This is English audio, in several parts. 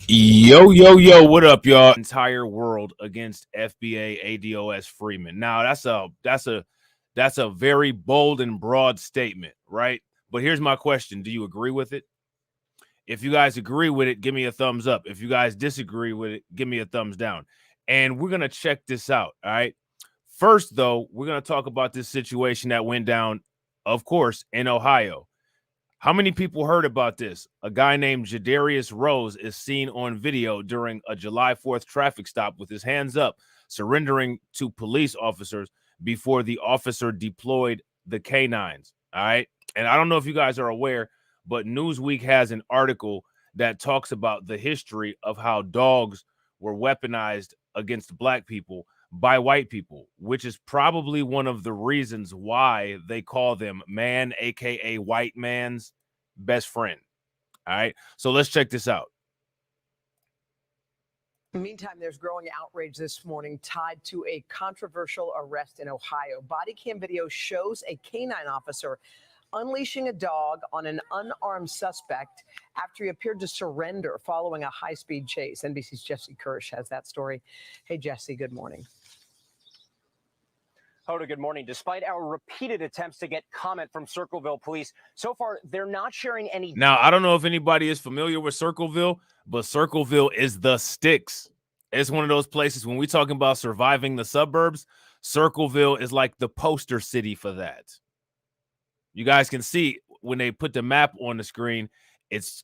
Yo, yo, yo, what up, y'all? Entire world against FBA ADOS Freeman. Now, that's a very bold and broad statement, right? But here's my question. Do you agree with it? If you guys agree with it, give me a thumbs up. If you guys disagree with it, give me a thumbs down. And we're going to check this out, all right? First, though, we're going to talk about this situation that went down, of course, in Ohio. How many people heard about this? A guy named Jadarius Rose is seen on video during a July 4th traffic stop with his hands up, surrendering to police officers before the officer deployed the canines. All right. And I don't know if you guys are aware, but Newsweek has an article that talks about the history of how dogs were weaponized against black people by white people, which is probably one of the reasons why they call them man, aka white man's best friend. All right, so let's check this out. Meantime, there's growing outrage this morning tied to a controversial arrest in Ohio. Body cam video shows a canine officer unleashing a dog on an unarmed suspect after he appeared to surrender following a high-speed chase. NBC's Jesse Kirsch has that story. Hey, Jesse, good morning. Hoda, good morning. Despite our repeated attempts to get comment from Circleville police, so far they're not sharing any. Now, I don't know if anybody is familiar with Circleville, but Circleville is the sticks. It's one of those places when we're talking about surviving the suburbs, Circleville is like the poster city for that. You guys can see when they put the map on the screen, it's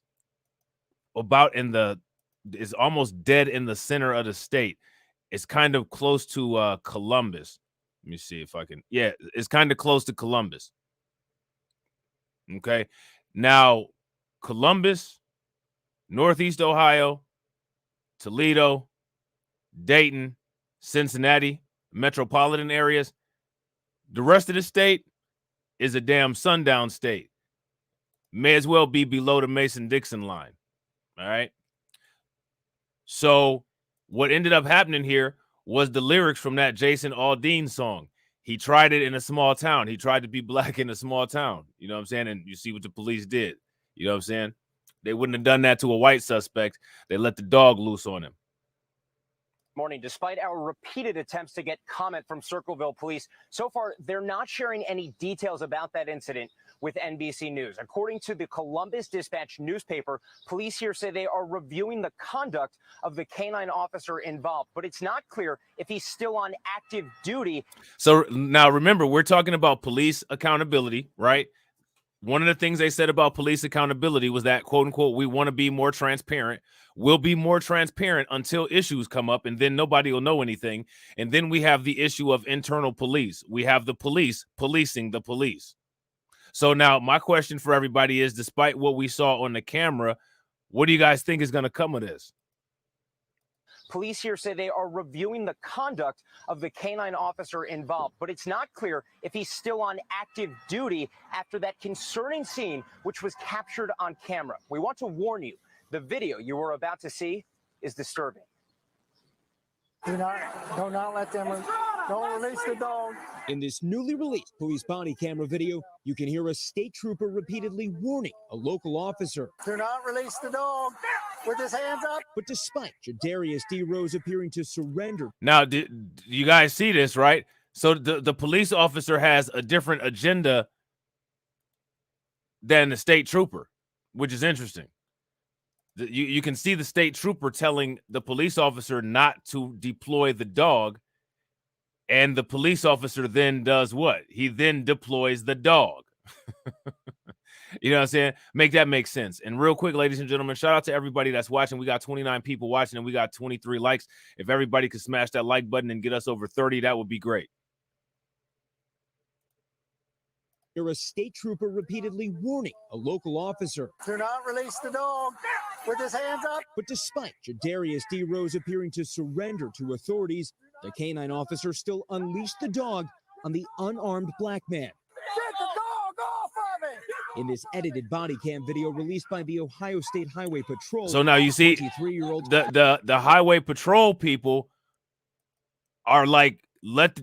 almost dead in the center of the state. It's kind of close to Columbus. Let me see if I can. Yeah, it's kind of close to Columbus. Okay. Now, Columbus, Northeast Ohio, Toledo, Dayton, Cincinnati, metropolitan areas. The rest of the state is a damn sundown state. May as well be below the Mason-Dixon line. All right. So what ended up happening here was the lyrics from that Jason Aldean song. He tried it in a small town. He tried to be black in a small town. You know what I'm saying? And you see what the police did. You know what I'm saying? They wouldn't have done that to a white suspect. They let the dog loose on him. Morning, despite our repeated attempts to get comment from Circleville police, so far they're not sharing any details about that incident with NBC News. According to the Columbus Dispatch newspaper, police here say they are reviewing the conduct of the canine officer involved, but it's not clear if he's still on active duty. So now remember, we're talking about police accountability, right? One of the things they said about police accountability was that, quote unquote, we want to be more transparent. We'll be more transparent until issues come up, and then nobody will know anything. And then we have the issue of internal police. We have the police policing the police. So now my question for everybody is, despite what we saw on the camera, what do you guys think is going to come of this? Police here say they are reviewing the conduct of the canine officer involved, but it's not clear if he's still on active duty after that concerning scene, which was captured on camera. We want to warn you, the video you were about to see is disturbing. Do not let them, don't release the dog. In this newly released police body camera video, you can hear a state trooper repeatedly warning a local officer. Do not release the dog with his hands up. But despite Jadarius D. Rose appearing to surrender. Now, you guys see this, right? So the police officer has a different agenda than the state trooper, which is interesting. You can see the state trooper telling the police officer not to deploy the dog, and the police officer then does what? He then deploys the dog. You know what I'm saying? Make that make sense. And real quick, ladies and gentlemen, shout out to everybody that's watching. We got 29 people watching, and we got 23 likes. If everybody could smash that like button and get us over 30, that would be great. You're a state trooper repeatedly warning a local officer. Do not release the dog with his hands up. But despite Jadarius D. Rose appearing to surrender to authorities, the canine officer still unleashed the dog on the unarmed black man. Get the dog off of me! In this edited body cam video released by the Ohio State Highway Patrol. So now you see 23-year-old the Highway Patrol people are like,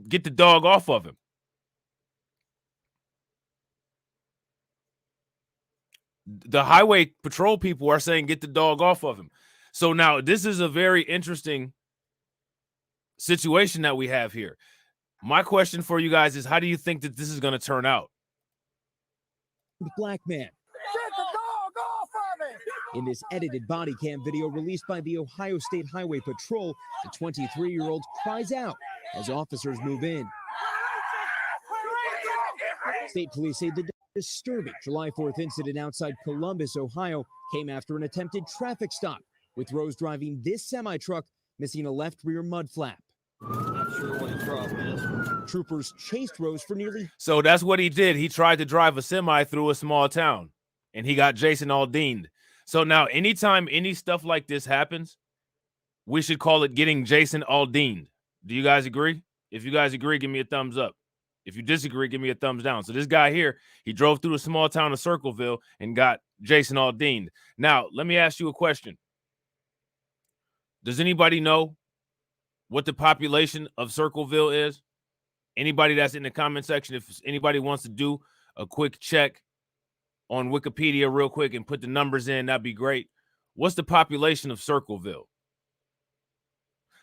get the dog off of him. The Highway Patrol people are saying, get the dog off of him. So now this is a very interesting situation that we have here. My question for you guys is, how do you think that this is going to turn out? Black man. Get the dog off of me! In this edited body cam video released by the Ohio State Highway Patrol, the 23-year-old cries out as officers move in. State police say the disturbing July 4th incident outside Columbus, Ohio, came after an attempted traffic stop, with Rose driving this semi-truck missing a left rear mud flap. Not sure what his problem is. Troopers chased Rose for nearly... So that's what he did. He tried to drive a semi through a small town, and he got Jason Aldeaned. So now anytime any stuff like this happens, we should call it getting Jason Aldeaned. Do you guys agree? If you guys agree, give me a thumbs up. If you disagree, give me a thumbs down. So this guy here, he drove through a small town of Circleville and got Jason Aldeaned. Now, let me ask you a question. Does anybody know what the population of Circleville is? Anybody that's in the comment section, if anybody wants to do a quick check on Wikipedia real quick and put the numbers in, that'd be great. What's the population of Circleville?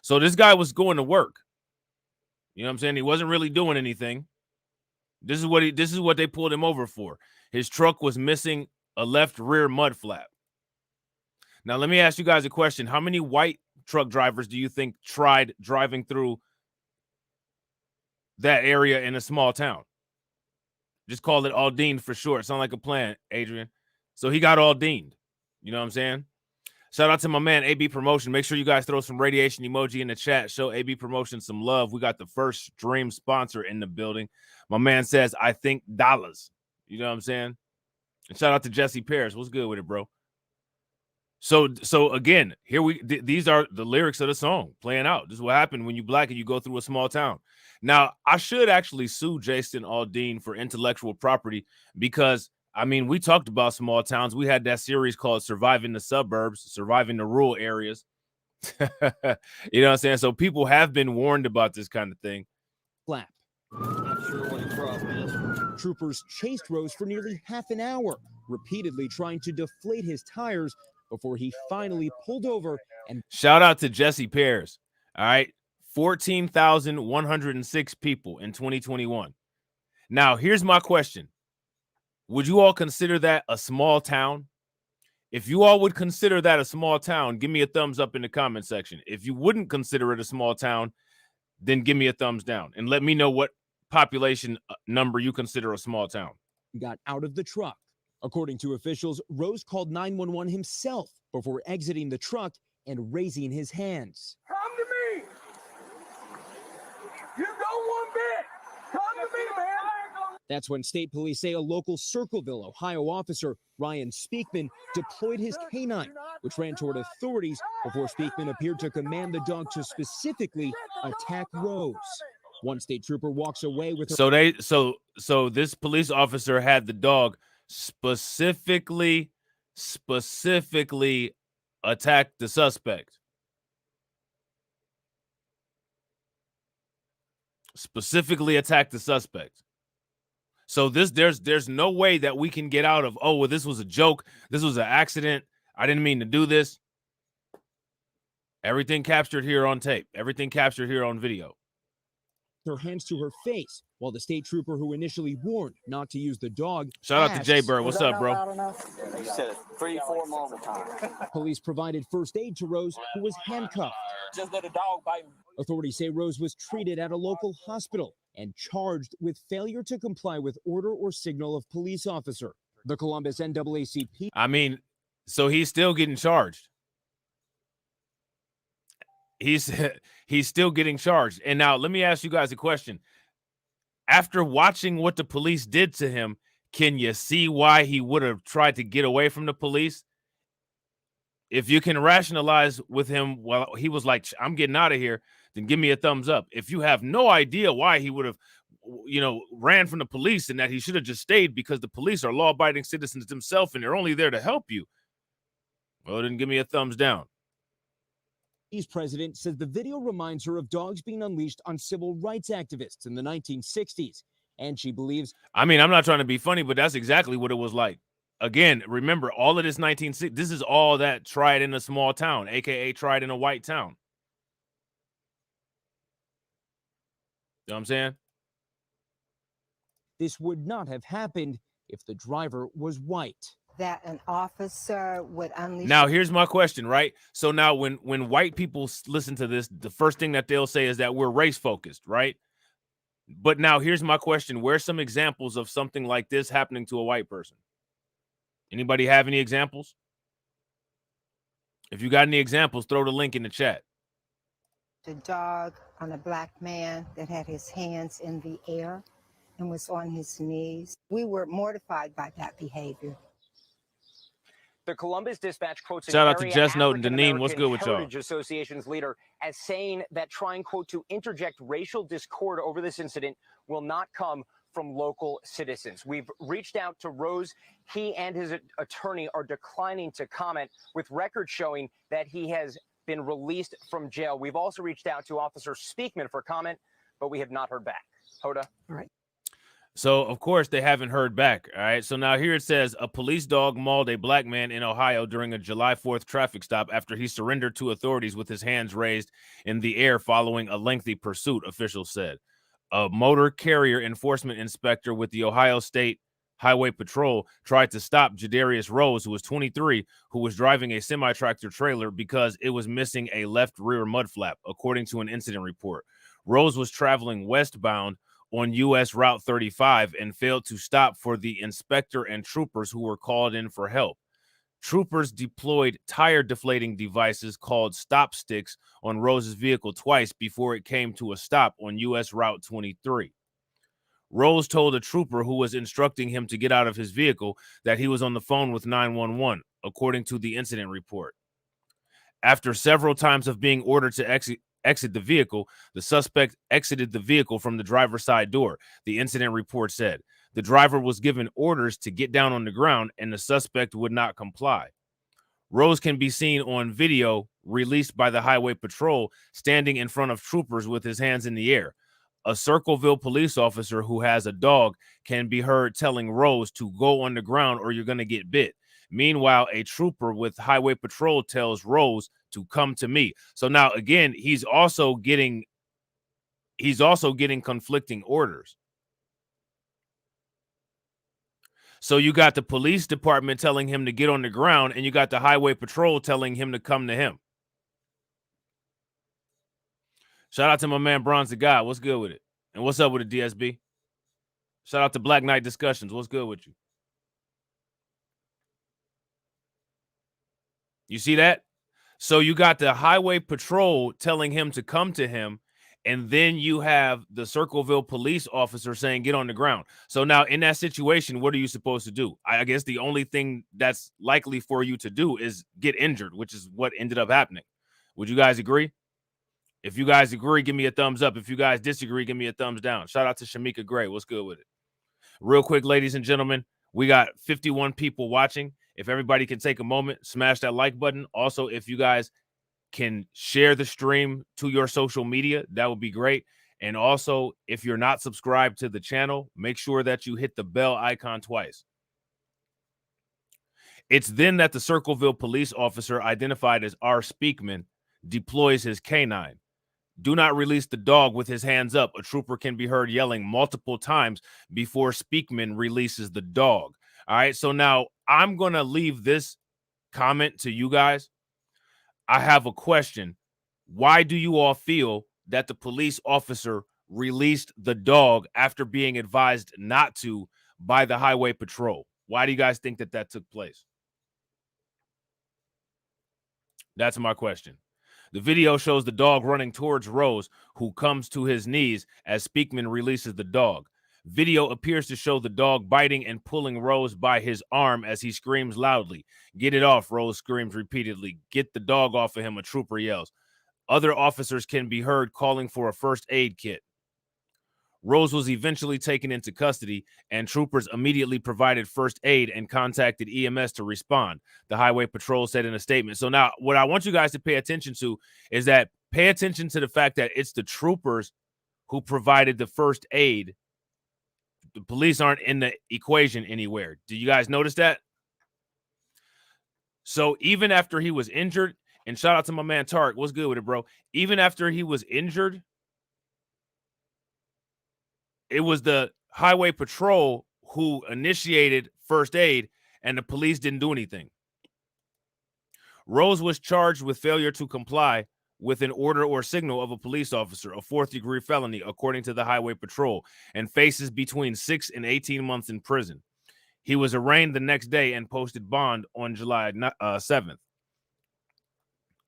So this guy was going to work. You know what I'm saying? He wasn't really doing anything. This is what they pulled him over for. His truck was missing a left rear mud flap. Now, let me ask you guys a question. How many white truck drivers do you think tried driving through that area in a small town? Just call it Aldeaned for short. Sound like a plan, Adrian. So he got Aldeaned. You know what I'm saying? Shout out to my man, AB Promotion. Make sure you guys throw some radiation emoji in the chat. Show AB Promotion some love. We got the first stream sponsor in the building. My man says, I think dollars. You know what I'm saying? And shout out to Jesse Paris. What's good with it, bro? So again, these are the lyrics of the song playing out. This is what happened when you black and you go through a small town. Now, I should actually sue Jason Aldean for intellectual property because, I mean, we talked about small towns. We had that series called Surviving the Suburbs, Surviving the Rural Areas. You know what I'm saying? So people have been warned about this kind of thing. Flap. Not sure what his problem is. Troopers chased Rose for nearly half an hour, repeatedly trying to deflate his tires before he finally pulled over. And shout out to Jesse Paris. All right. 14,106 people in 2021. Now, here's my question. Would you all consider that a small town? If you all would consider that a small town, give me a thumbs up in the comment section. If you wouldn't consider it a small town, then give me a thumbs down and let me know what population number you consider a small town. Got out of the truck. According to officials, Rose called 911 himself before exiting the truck and raising his hands. Come to me! You don't want bit! Come to me, man! That's when state police say a local Circleville, Ohio officer, Ryan Speakman, deployed his canine, which ran toward authorities before Speakman appeared to command the dog to specifically attack Rose. One state trooper walks away with her. So this police officer had the dog specifically attack the suspect. Specifically attack the suspect. So there's no way that we can get out of, oh, well, this was a joke. This was an accident. I didn't mean to do this. Everything captured here on tape. Everything captured here on video. Her hands to her face, while the state trooper who initially warned not to use the dog. Shout out to Jay Bird. What's up, bro? You said 3-4 more time. Police provided first aid to Rose, who was handcuffed. Just let the dog bite him. Authorities say Rose was treated at a local hospital and charged with failure to comply with order or signal of police officer. The Columbus NAACP. I mean, so he's still getting charged. He's still getting charged. And now let me ask you guys a question. After watching what the police did to him, can you see why he would have tried to get away from the police? If you can rationalize with him, well, he was like, I'm getting out of here, then give me a thumbs up. If you have no idea why he would have, ran from the police and that he should have just stayed because the police are law-abiding citizens themselves and they're only there to help you, well, then give me a thumbs down. President says the video reminds her of dogs being unleashed on civil rights activists in the 1960s. And she believes... I mean, I'm not trying to be funny, but that's exactly what it was like. again, remember, all of this 1960, this is all that tried in a small town, aka tried in a white town. You know what I'm saying? This would not have happened if the driver was white. That an officer would unleash. Now, here's my question, right? So now when white people listen to this, the first thing that they'll say is that we're race focused, right? But now here's my question. Where's some examples of something like this happening to a white person? Anybody have any examples? If you got any examples, throw the link in the chat. The dog on a black man that had his hands in the air and was on his knees. We were mortified by that behavior. The Columbus Dispatch quotes Shout out to area Jess Note and African Deneen. What's good with y'all? Heritage Association's leader as saying that trying, quote, to interject racial discord over this incident will not come from local citizens. We've reached out to Rose. He and his attorney are declining to comment, with records showing that he has been released from jail. We've also reached out to Officer Speakman for comment, but we have not heard back. Hoda? All right. So, of course, they haven't heard back. All right. So now here it says a police dog mauled a black man in Ohio during a July 4th traffic stop after he surrendered to authorities with his hands raised in the air following a lengthy pursuit, officials said. A motor carrier enforcement inspector with the Ohio State Highway Patrol tried to stop Jadarius Rose, who was 23, who was driving a semi-tractor trailer because it was missing a left rear mud flap, according to an incident report. Rose was traveling westbound on U.S. Route 35 and failed to stop for the inspector and troopers who were called in for help. Troopers deployed tire deflating devices called stop sticks on Rose's vehicle twice before it came to a stop on U.S. Route 23. Rose told a trooper who was instructing him to get out of his vehicle that he was on the phone with 911, according to the incident report. After several times of being ordered to exit the vehicle, the suspect exited the vehicle from the driver's side door, the incident report said. The driver was given orders to get down on the ground, and the suspect would not comply. Rose can be seen on video released by the Highway Patrol standing in front of troopers with his hands in the air. A Circleville police officer who has a dog can be heard telling Rose to go on the ground or you're going to get bit. Meanwhile, a trooper with Highway Patrol tells Rose to come to me. So now, again, he's also getting conflicting orders. So you got the police department telling him to get on the ground, and you got the Highway Patrol telling him to come to him. Shout out to my man Bronze the God. What's good with it? And what's up with it, DSB? Shout out to Black Knight Discussions. What's good with you? You see that? So you got the Highway Patrol telling him to come to him, and then you have the Circleville police officer saying, get on the ground. So now in that situation, what are you supposed to do? I guess the only thing that's likely for you to do is get injured, which is what ended up happening. Would you guys agree? If you guys agree, give me a thumbs up. If you guys disagree, give me a thumbs down. Shout out to Shamika Gray. What's good with it? Real quick, ladies and gentlemen, we got 51 people watching. If everybody can take a moment, smash that like button. Also, if you guys can share the stream to your social media, that would be great. And also, if you're not subscribed to the channel, make sure that you hit the bell icon twice. It's then that the Circleville police officer, identified as R. Speakman, deploys his canine. Do not release the dog with his hands up. A trooper can be heard yelling multiple times before Speakman releases the dog. All right, so now I'm going to leave this comment to you guys. I have a question. Why do you all feel that the police officer released the dog after being advised not to by the Highway Patrol? Why do you guys think that that took place? That's my question. The video shows the dog running towards Rose, who comes to his knees as Speakman releases the dog. Video appears to show the dog biting and pulling Rose by his arm as he screams loudly. Get it off, Rose screams repeatedly. Get the dog off of him, a trooper yells. Other officers can be heard calling for a first aid kit. Rose was eventually taken into custody, and troopers immediately provided first aid and contacted EMS to respond, the Highway Patrol said in a statement. So now what I want you guys to pay attention to is that pay attention to the fact that it's the troopers who provided the first aid. The police aren't in the equation anywhere. Do you guys notice that? So even after he was injured, and shout out to my man Tarek, what's good with it, bro? Even after he was injured, it was the highway patrol who initiated first aid, and the police didn't do anything. Rose was charged with failure to comply with an order or signal of a police officer, a 4th-degree felony, according to the highway patrol, and faces between 6 and 18 months in prison. He was arraigned the next day and posted bond on July 7th.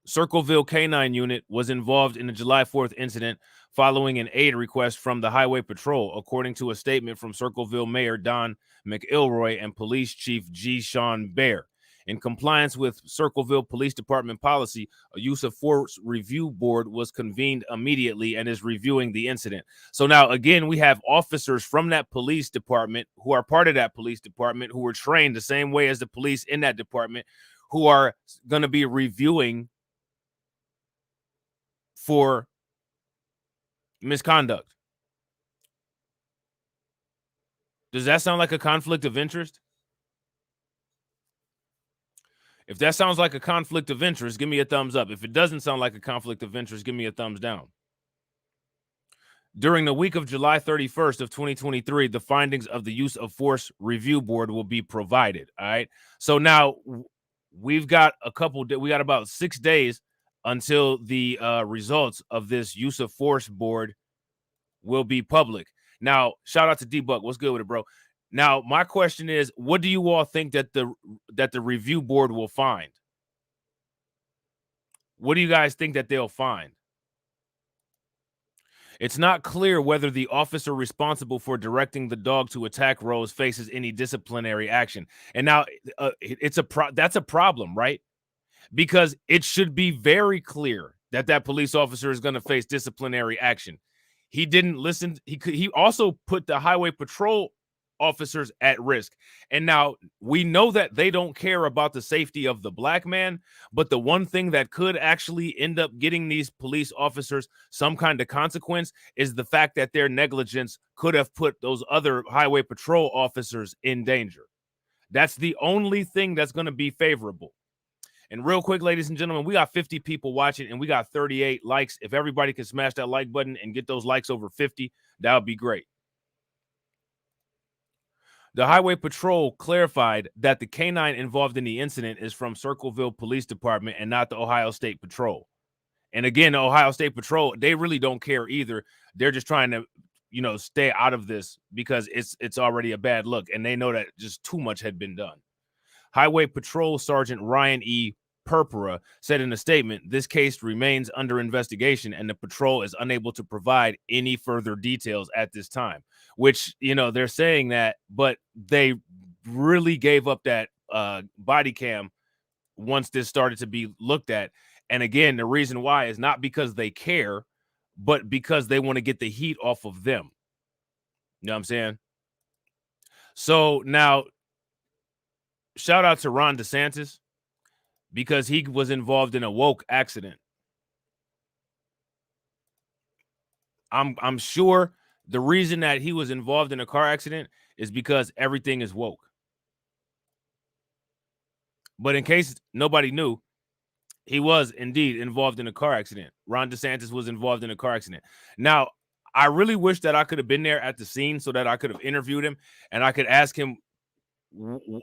Circleville K-9 unit was involved in the July 4th incident following an aid request from the highway patrol, according to a statement from Circleville Mayor Don McIlroy and Police Chief G. Sean Baer. In compliance with Circleville Police Department policy, a use of force review board was convened immediately and is reviewing the incident. So now, again, we have officers from that police department who are part of that police department who were trained the same way as the police in that department who are going to be reviewing for misconduct. Does that sound like a conflict of interest? If that sounds like a conflict of interest, give me a thumbs up. If it doesn't sound like a conflict of interest, give me a thumbs down. During the week of July 31st of 2023, the findings of the use of force review board will be provided. All right. So now we got about 6 days until the results of this use of force board will be public. Now, shout out to D-Buck. What's good with it, bro? Now, my question is, what do you all think that the review board will find? What do you guys think that they'll find? It's not clear whether the officer responsible for directing the dog to attack Rose faces any disciplinary action. And now that's a problem, right? Because it should be very clear that that police officer is going to face disciplinary action. He didn't listen. He also put the highway patrol officers at risk. And now we know that they don't care about the safety of the black man, but the one thing that could actually end up getting these police officers some kind of consequence is the fact that their negligence could have put those other highway patrol officers in danger. That's the only thing that's going to be favorable. And real quick, ladies and gentlemen, we got 50 people watching and we got 38 likes. If everybody can smash that like button and get those likes over 50, that would be great. The highway patrol clarified that the K-9 involved in the incident is from Circleville Police Department and not the Ohio State Patrol. And again, the Ohio State Patrol, they really don't care either. They're just trying to, stay out of this because it's already a bad look. And they know that just too much had been done. Highway Patrol Sergeant Ryan E. Purpura said in a statement, this case remains under investigation and the patrol is unable to provide any further details at this time, which, they're saying that, but they really gave up that body cam once this started to be looked at. And again, the reason why is not because they care, but because they want to get the heat off of them. You know what I'm saying? So now, shout out to Ron DeSantis because he was involved in a woke accident. I'm sure the reason that he was involved in a car accident is because everything is woke. But in case nobody knew, he was indeed involved in a car accident. Ron DeSantis was involved in a car accident. Now, I really wish that I could have been there at the scene so that I could have interviewed him and I could ask him,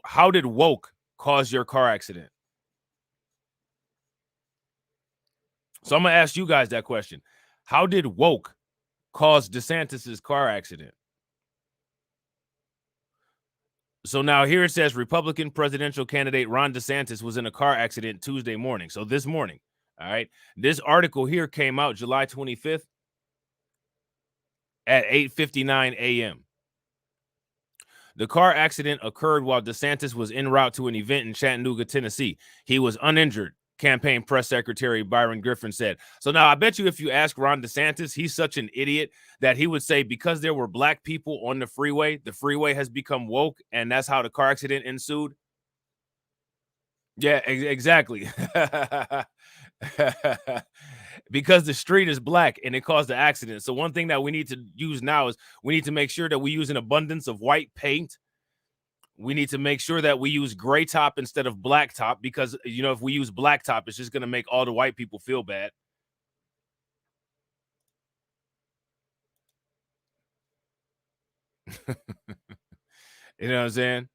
how did woke cause your car accident? So I'm going to ask you guys that question. How did woke cause DeSantis's car accident? So now here it says Republican presidential candidate Ron DeSantis was in a car accident Tuesday morning. So this morning, all right, this article here came out July 25th at 8:59 a.m. The car accident occurred while DeSantis was en route to an event in Chattanooga, Tennessee. He was uninjured, campaign press secretary Byron Griffin said. So now I bet you if you ask Ron DeSantis, he's such an idiot that he would say because there were black people on the freeway has become woke, and that's how the car accident ensued. Yeah, exactly. Because the street is black and it caused the accident. So one thing that we need to use now is we need to make sure that we use an abundance of white paint We need to make sure that we use gray top instead of black top because, you know, if we use black top, it's just going to make all the white people feel bad. You know what I'm saying?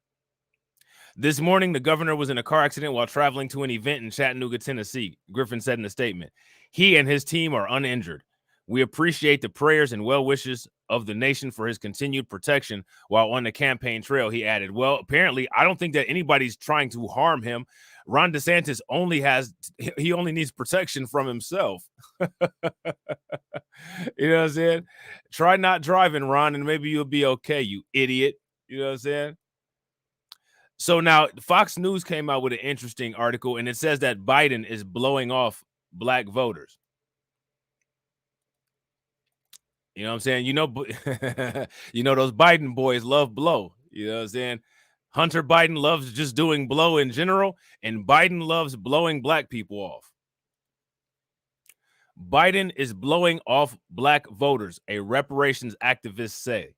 This morning, the governor was in a car accident while traveling to an event in Chattanooga, Tennessee, Griffin said in a statement. He and his team are uninjured. We appreciate the prayers and well wishes of the nation for his continued protection while on the campaign trail, he added. Well, apparently, I don't think that anybody's trying to harm him. Ron DeSantis only needs protection from himself. You know what I'm saying? Try not driving, Ron, and maybe you'll be okay, you idiot. You know what I'm saying? So now Fox News came out with an interesting article, and it says that Biden is blowing off black voters. You know what I'm saying? You know, those Biden boys love blow. You know what I'm saying? Hunter Biden loves just doing blow in general, and Biden loves blowing black people off. Biden is blowing off black voters, a reparations activist say.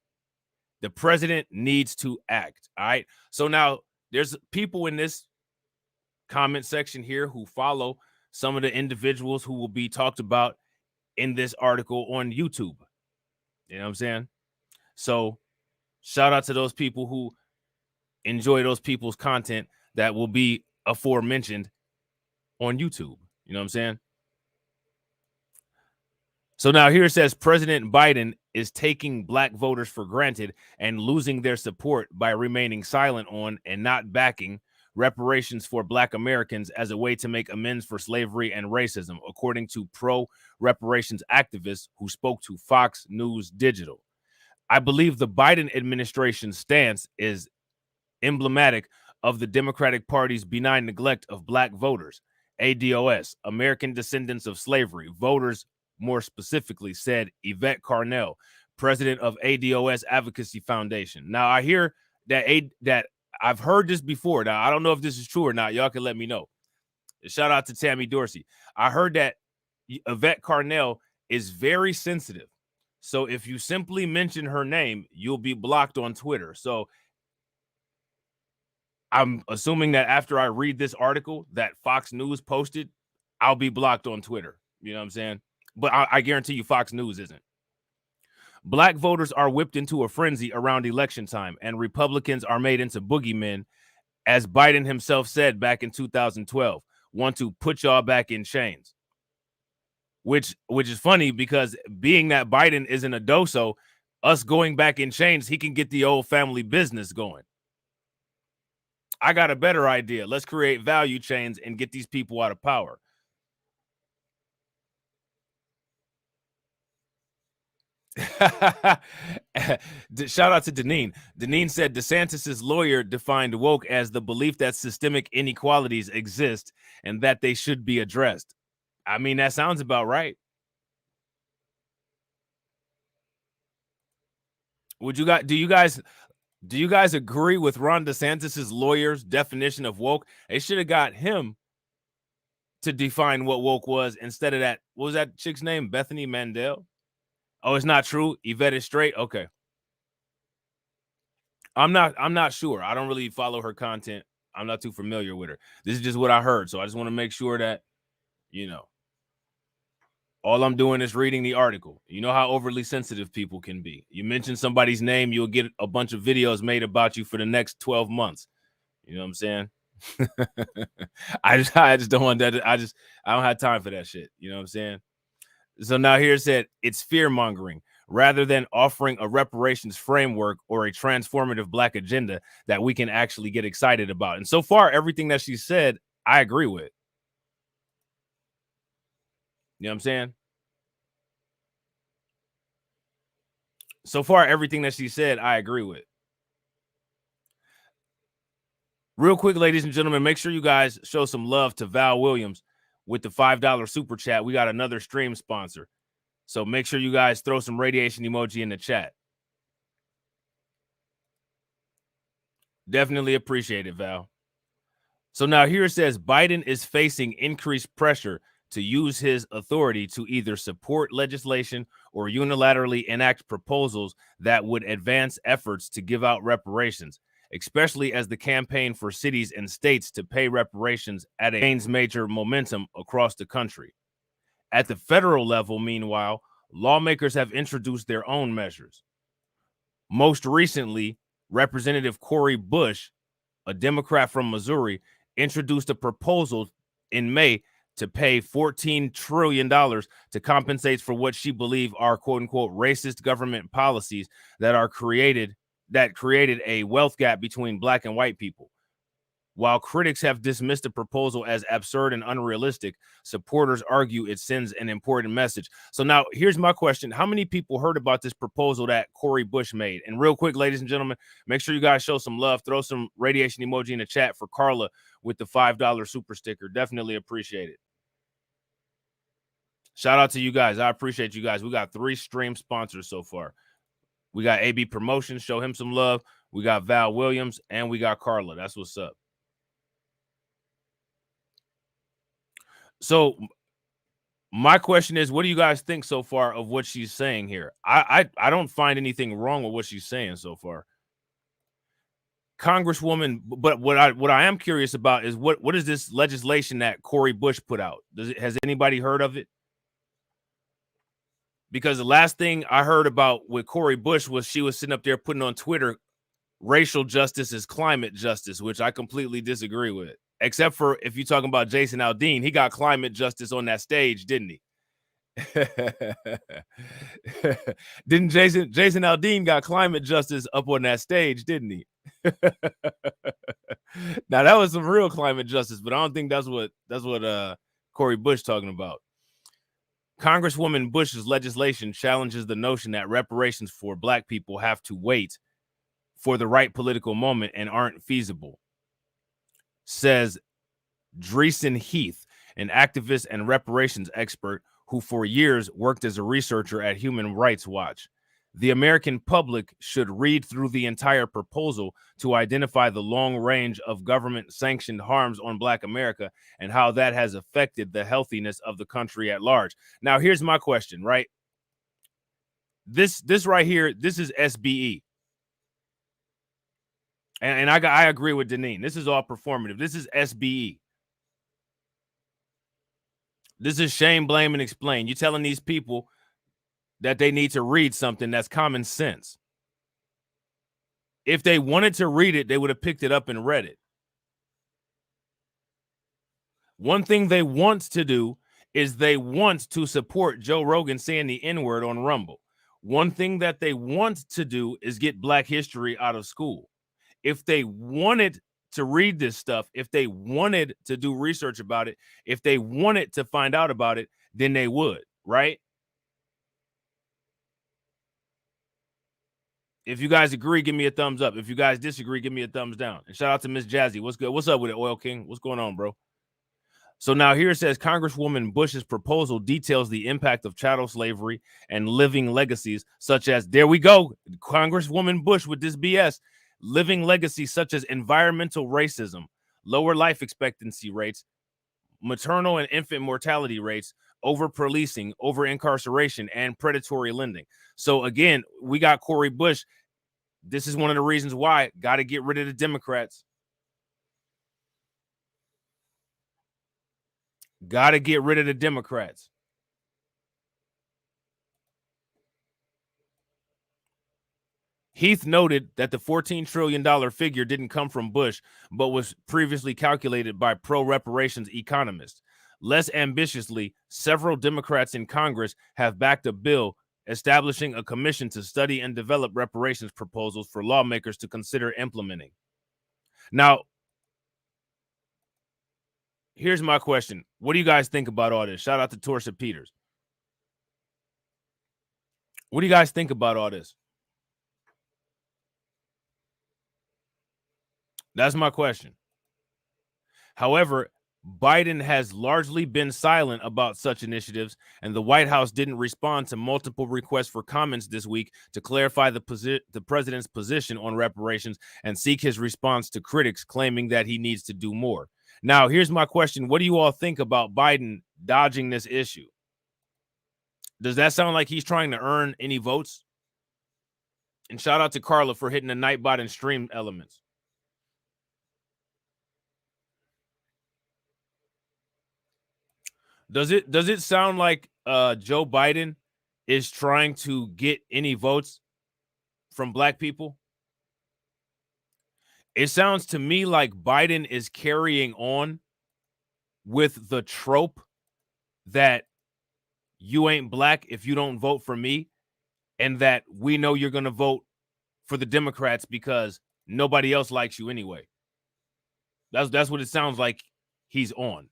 The president needs to act. All right. So now there's people in this comment section here who follow some of the individuals who will be talked about in this article on YouTube. You know what I'm saying? So shout out to those people who enjoy those people's content that will be aforementioned on YouTube. You know what I'm saying? So now here it says President Biden is taking black voters for granted and losing their support by remaining silent on and not backing reparations for black Americans as a way to make amends for slavery and racism, according to pro-reparations activists who spoke to Fox News Digital. I believe the Biden administration's stance is emblematic of the Democratic Party's benign neglect of black voters, ADOS, American descendants of slavery, voters more specifically, said Yvette Carnell, president of ADOS Advocacy Foundation. Now, I hear that I've heard this before. Now, I don't know if this is true or not. Y'all can let me know. Shout out to Tammy Dorsey. I heard that Yvette Carnell is very sensitive. So if you simply mention her name, you'll be blocked on Twitter. So I'm assuming that after I read this article that Fox News posted, I'll be blocked on Twitter. You know what I'm saying? But I guarantee you Fox News isn't. Black voters are whipped into a frenzy around election time, and Republicans are made into boogeymen, as Biden himself said back in 2012, want to put y'all back in chains. Which is funny because being that Biden isn't a doso, us going back in chains, he can get the old family business going. I got a better idea. Let's create value chains and get these people out of power. Shout out to Deneen. Deneen said DeSantis's lawyer defined woke as the belief that systemic inequalities exist and that they should be addressed. I mean, that sounds about right. Do you guys agree with Ron DeSantis's lawyer's definition of woke? They should have got him to define what woke was instead of that. What was that chick's name? Bethany Mandel. Oh, it's not true. Yvette is straight. Okay. I'm not sure. I don't really follow her content. I'm not too familiar with her. This is just what I heard. So I just want to make sure that, you know, all I'm doing is reading the article. You know how overly sensitive people can be. You mention somebody's name, you'll get a bunch of videos made about you for the next 12 months. You know what I'm saying? I just don't want that. I don't have time for that shit. You know what I'm saying? So now here it said it's fear mongering rather than offering a reparations framework or a transformative black agenda that we can actually get excited about. And so far, everything that she said, I agree with. You know what I'm saying? So far, everything that she said, I agree with. Real quick, ladies and gentlemen, make sure you guys show some love to Val Williams with the $5 super chat. We got another stream sponsor. So make sure you guys throw some radiation emoji in the chat. Definitely appreciate it, Val. So now here it says Biden is facing increased pressure to use his authority to either support legislation or unilaterally enact proposals that would advance efforts to give out reparations, especially as the campaign for cities and states to pay reparations gains major momentum across the country. At the federal level, meanwhile, lawmakers have introduced their own measures. Most recently, Representative Cori Bush, a Democrat from Missouri, introduced a proposal in May to pay $14 trillion to compensate for what she believes are quote-unquote racist government policies that created a wealth gap between black and white people. While critics have dismissed the proposal as absurd and unrealistic, supporters argue it sends an important message. So now here's my question. How many people heard about this proposal that Cori Bush made? And real quick, ladies and gentlemen, make sure you guys show some love. Throw some radiation emoji in the chat for Carla with the $5 super sticker. Definitely appreciate it. Shout out to you guys. I appreciate you guys. We got 3 stream sponsors so far. We got AB Promotions. Show him some love. We got Val Williams, and we got Carla. That's what's up. So my question is, what do you guys think so far of what she's saying here? I don't find anything wrong with what she's saying so far, Congresswoman. But what I am curious about is what is this legislation that Cori Bush put out? Has anybody heard of it? Because the last thing I heard about with Cori Bush was she was sitting up there putting on Twitter, racial justice is climate justice, which I completely disagree with. Except for if you're talking about Jason Aldean, he got climate justice on that stage, didn't he? Didn't Jason Aldean got climate justice up on that stage, didn't he? Now that was some real climate justice, but I don't think that's what Cori Bush talking about. Congresswoman Bush's legislation challenges the notion that reparations for black people have to wait for the right political moment and aren't feasible, says Dreesen Heath, an activist and reparations expert who for years worked as a researcher at Human Rights Watch. The American public should read through the entire proposal to identify the long range of government-sanctioned harms on Black America and how that has affected the healthiness of the country at large. Now, here's my question, right? This right here, this is SBE. And I agree with Deneen. This is all performative. This is SBE. This is shame, blame, and explain. You're telling these people that they need to read something that's common sense. If they wanted to read it, they would have picked it up and read it. One thing they want to do is they want to support Joe Rogan saying the N-word on Rumble. One thing that they want to do is get Black history out of school. If they wanted to read this stuff, if they wanted to do research about it, if they wanted to find out about it, then they would, right? If you guys agree, give me a thumbs up. If you guys disagree, give me a thumbs down. And shout out to Miss Jazzy. What's good? What's up with it, Oil King? What's going on, bro? So now here it says Congresswoman Bush's proposal details the impact of chattel slavery and living legacies such as, there we go, Congresswoman Bush with this BS, living legacies such as environmental racism, lower life expectancy rates, maternal and infant mortality rates, over-policing, over-incarceration, and predatory lending. So again, we got Cori Bush. This is one of the reasons why got to get rid of the Democrats. Got to get rid of the Democrats. Heath noted that the $14 trillion figure didn't come from Bush, but was previously calculated by pro-reparations economists. Less ambitiously, several Democrats in Congress have backed a bill establishing a commission to study and develop reparations proposals for lawmakers to consider implementing. Now, here's my question. What do you guys think about all this? Shout out to Torsa Peters. What do you guys think about all this? That's my question. However, Biden has largely been silent about such initiatives, and the White House didn't respond to multiple requests for comments this week to clarify the president's position on reparations and seek his response to critics claiming that he needs to do more. Now, here's my question. What do you all think about Biden dodging this issue? Does that sound like he's trying to earn any votes? And shout out to Carla for hitting the Nightbot and stream elements. Does it sound like Joe Biden is trying to get any votes from black people? It sounds to me like Biden is carrying on with the trope that you ain't black if you don't vote for me, and that we know you're going to vote for the Democrats because nobody else likes you anyway. That's what it sounds like he's on.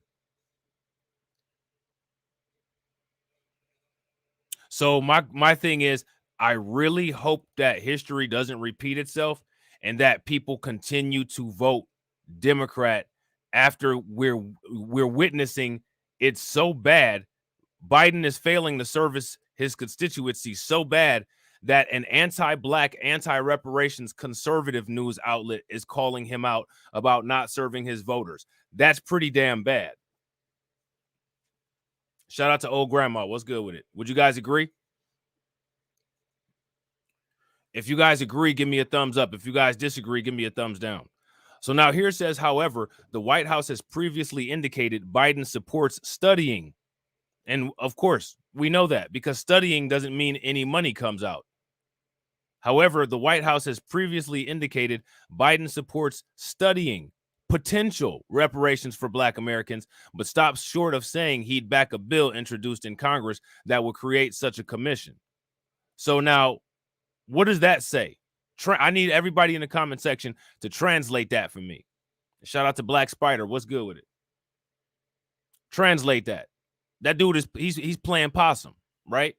So my thing is, I really hope that history doesn't repeat itself and that people continue to vote Democrat after we're witnessing it so bad. Biden is failing to service his constituency so bad that an anti-black, anti-reparations conservative news outlet is calling him out about not serving his voters. That's pretty damn bad. Shout out to old grandma. What's good with it? Would you guys agree? If you guys agree, give me a thumbs up. If you guys disagree, give me a thumbs down. So now here it says, however, the White House has previously indicated Biden supports studying. And of course, we know that because studying doesn't mean any money comes out. However, the White House has previously indicated Biden supports studying potential reparations for Black Americans, but stops short of saying he'd back a bill introduced in Congress that would create such a commission. So now, what does that say? I need everybody in the comment section to translate that for me. Shout out to Black Spider. What's good with it? Translate that. That dude is he's playing possum, right?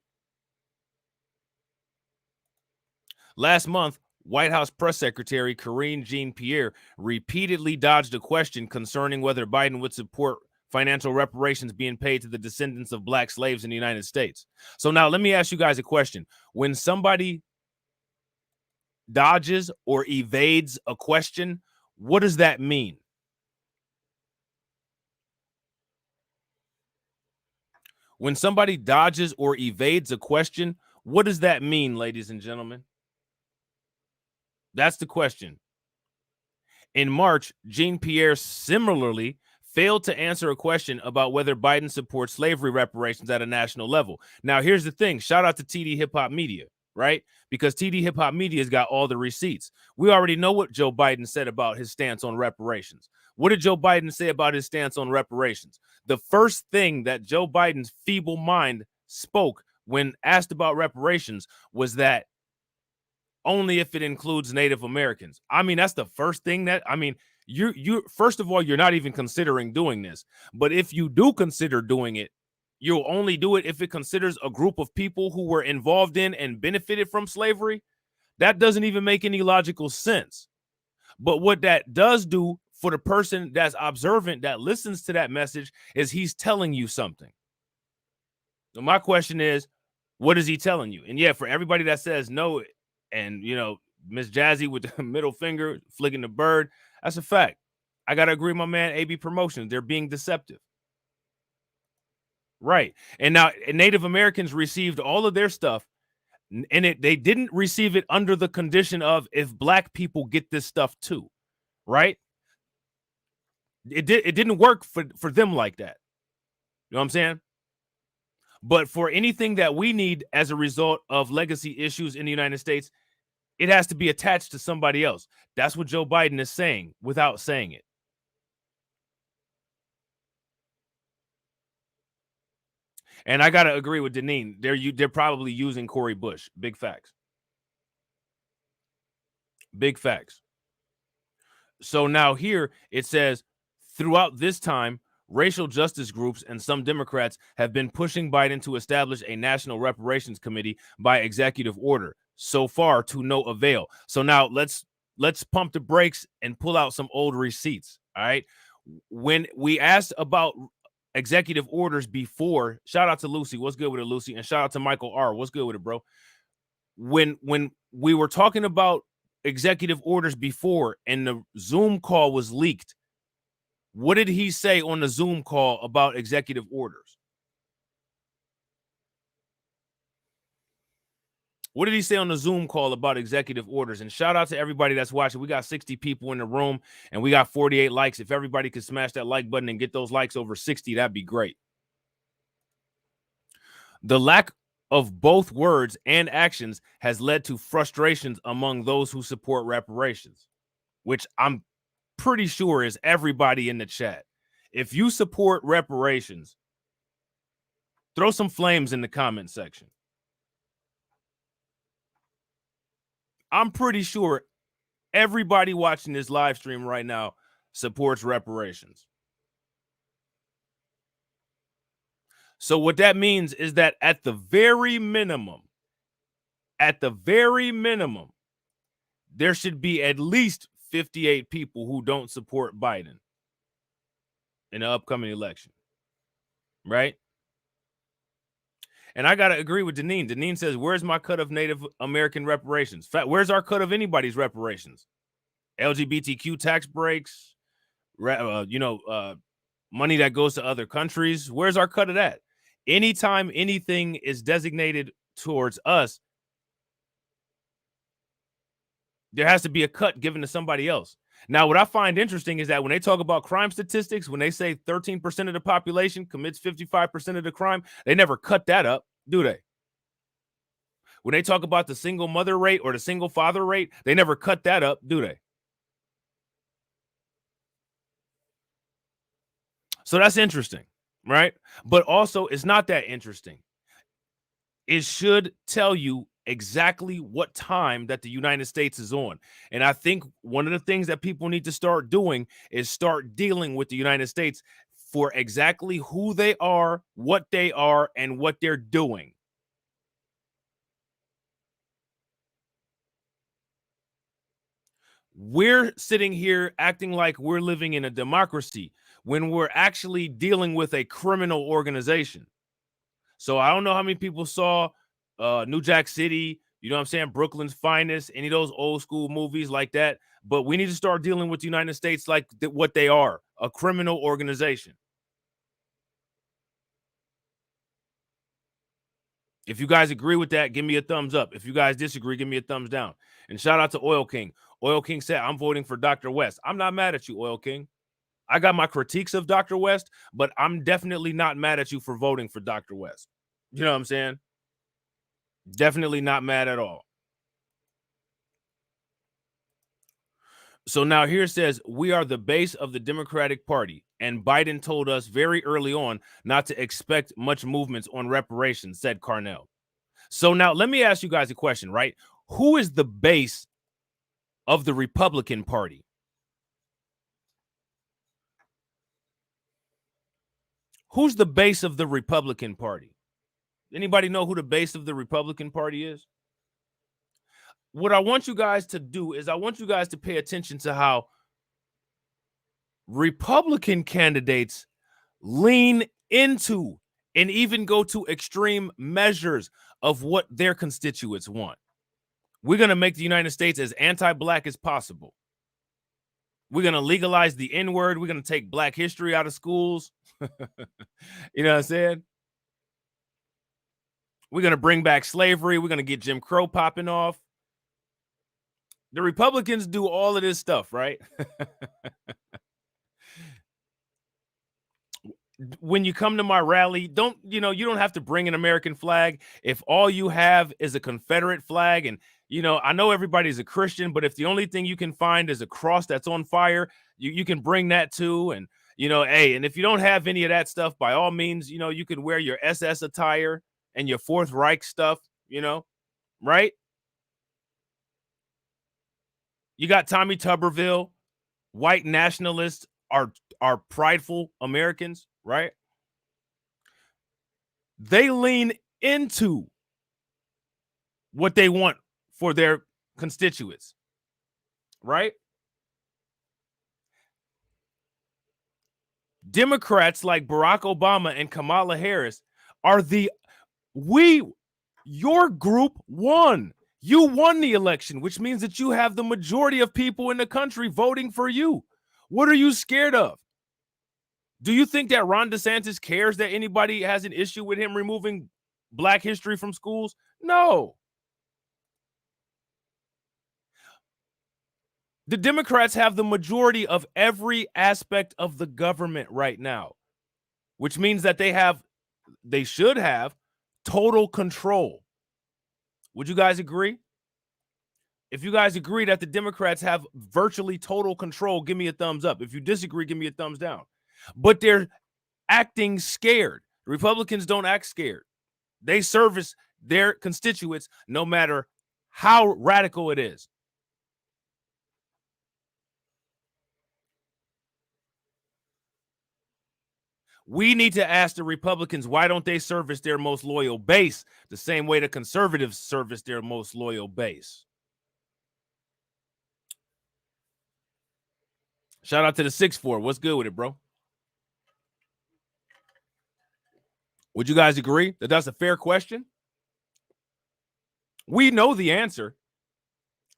Last month, White House Press Secretary Karine Jean-Pierre repeatedly dodged a question concerning whether Biden would support financial reparations being paid to the descendants of Black slaves in the United States. So now let me ask you guys a question. When somebody dodges or evades a question, what does that mean? When somebody dodges or evades a question, what does that mean, ladies and gentlemen? That's the question. In March, Jean-Pierre similarly failed to answer a question about whether Biden supports slavery reparations at a national level. Now, here's the thing. Shout out to TD Hip Hop Media, right? Because TD Hip Hop Media's got all the receipts. We already know what Joe Biden said about his stance on reparations. What did Joe Biden say about his stance on reparations? The first thing that Joe Biden's feeble mind spoke when asked about reparations was that only if it includes Native Americans. I mean, that's the first thing that, I mean, you first of all, you're not even considering doing this. But if you do consider doing it, you'll only do it if it considers a group of people who were involved in and benefited from slavery. That doesn't even make any logical sense. But what that does do for the person that's observant, that listens to that message, is he's telling you something. So my question is, what is he telling you? And yeah, for everybody that says no, and you know, Miss Jazzy with the middle finger flicking the bird, that's a fact. I gotta agree with my man AB Promotions. They're being deceptive. Right. And now Native Americans received all of their stuff, and they didn't receive it under the condition of if Black people get this stuff too. Right. It didn't work for them like that. You know what I'm saying? But for anything that we need as a result of legacy issues in the United States, it has to be attached to somebody else. That's what Joe Biden is saying without saying it. And I got to agree with Deneen. They're probably using Cori Bush. Big facts. Big facts. So now here it says, throughout this time, racial justice groups and some Democrats have been pushing Biden to establish a national reparations committee by executive order. So far, to no avail. So now let's pump the brakes and pull out some old receipts. All right. When we asked about executive orders before, shout out to Lucy. What's good with it, Lucy? And shout out to Michael R. What's good with it, bro? When we were talking about executive orders before and the Zoom call was leaked, what did he say on the Zoom call about executive orders? What did he say on the Zoom call about executive orders? And shout out to everybody that's watching. We got 60 people in the room and we got 48 likes. If everybody could smash that like button and get those likes over 60, that'd be great. The lack of both words and actions has led to frustrations among those who support reparations, which I'm pretty sure is everybody in the chat. If you support reparations, throw some flames in the comment section. I'm pretty sure everybody watching this live stream right now supports reparations. So what that means is that at the very minimum, there should be at least 58 people who don't support Biden in the upcoming election, right? And I got to agree with Deneen. Deneen says, where's my cut of Native American reparations? Where's our cut of anybody's reparations? LGBTQ tax breaks, money that goes to other countries. Where's our cut of that? Anytime anything is designated towards us, there has to be a cut given to somebody else. Now, what I find interesting is that when they talk about crime statistics, when they say 13% of the population commits 55% of the crime, they never cut that up, do they? When they talk about the single mother rate or the single father rate, they never cut that up, do they? So that's interesting, right? But also, it's not that interesting. It should tell you exactly what time that the United States is on. And I think one of the things that people need to start doing is start dealing with the United States for exactly who they are, and what they're doing. We're sitting here acting like we're living in a democracy when we're actually dealing with a criminal organization. So I don't know how many people saw New Jack City, you know what I'm saying, Brooklyn's Finest, any of those old school movies like that. But we need to start dealing with the United States like what they are, a criminal organization. If you guys agree with that, give me a thumbs up. If you guys disagree, give me a thumbs down. And shout out to Oil King. Oil King said, I'm voting for Dr. West. I'm not mad at you, Oil King. I got my critiques of Dr. West, but I'm definitely not mad at you for voting for Dr. West. You know what I'm saying? Definitely not mad at all. So now here it says, we are the base of the Democratic Party, and Biden told us very early on not to expect much movements on reparations, said Carnell. So now let me ask you guys a question, right? Who is the base of the Republican Party? Who's the base of the Republican Party? Anybody know who the base of the Republican Party is? What I want you guys to do is I want you guys to pay attention to how Republican candidates lean into and even go to extreme measures of what their constituents want. We're going to make the United States as anti-black as possible. We're going to legalize the N-word. We're going to take black history out of schools. You know what I'm saying? We're going to bring back slavery. We're going to get Jim Crow popping off. The Republicans do all of this stuff, right? When you come to my rally, you don't have to bring an American flag. If all you have is a Confederate flag, and, I know everybody's a Christian, but if the only thing you can find is a cross that's on fire, you can bring that too. And, hey, and if you don't have any of that stuff, by all means, you can wear your SS attire and your Fourth Reich stuff, right? You got Tommy Tuberville, white nationalists are prideful Americans, right? They lean into what they want for their constituents, right? Democrats like Barack Obama and Kamala Harris are your group won. You won the election, which means that you have the majority of people in the country voting for you. What are you scared of? Do you think that Ron DeSantis cares that anybody has an issue with him removing black history from schools? No. The Democrats have the majority of every aspect of the government right now, which means that they should have total control. Would you guys agree? If you guys agree that the Democrats have virtually total control, give me a thumbs up. If you disagree, give me a thumbs down. But they're acting scared. Republicans don't act scared. They service their constituents no matter how radical it is. We need to ask the Republicans, why don't they service their most loyal base the same way the conservatives service their most loyal base? Shout out to the 6'4". What's good with it, bro? Would you guys agree that that's a fair question? We know the answer,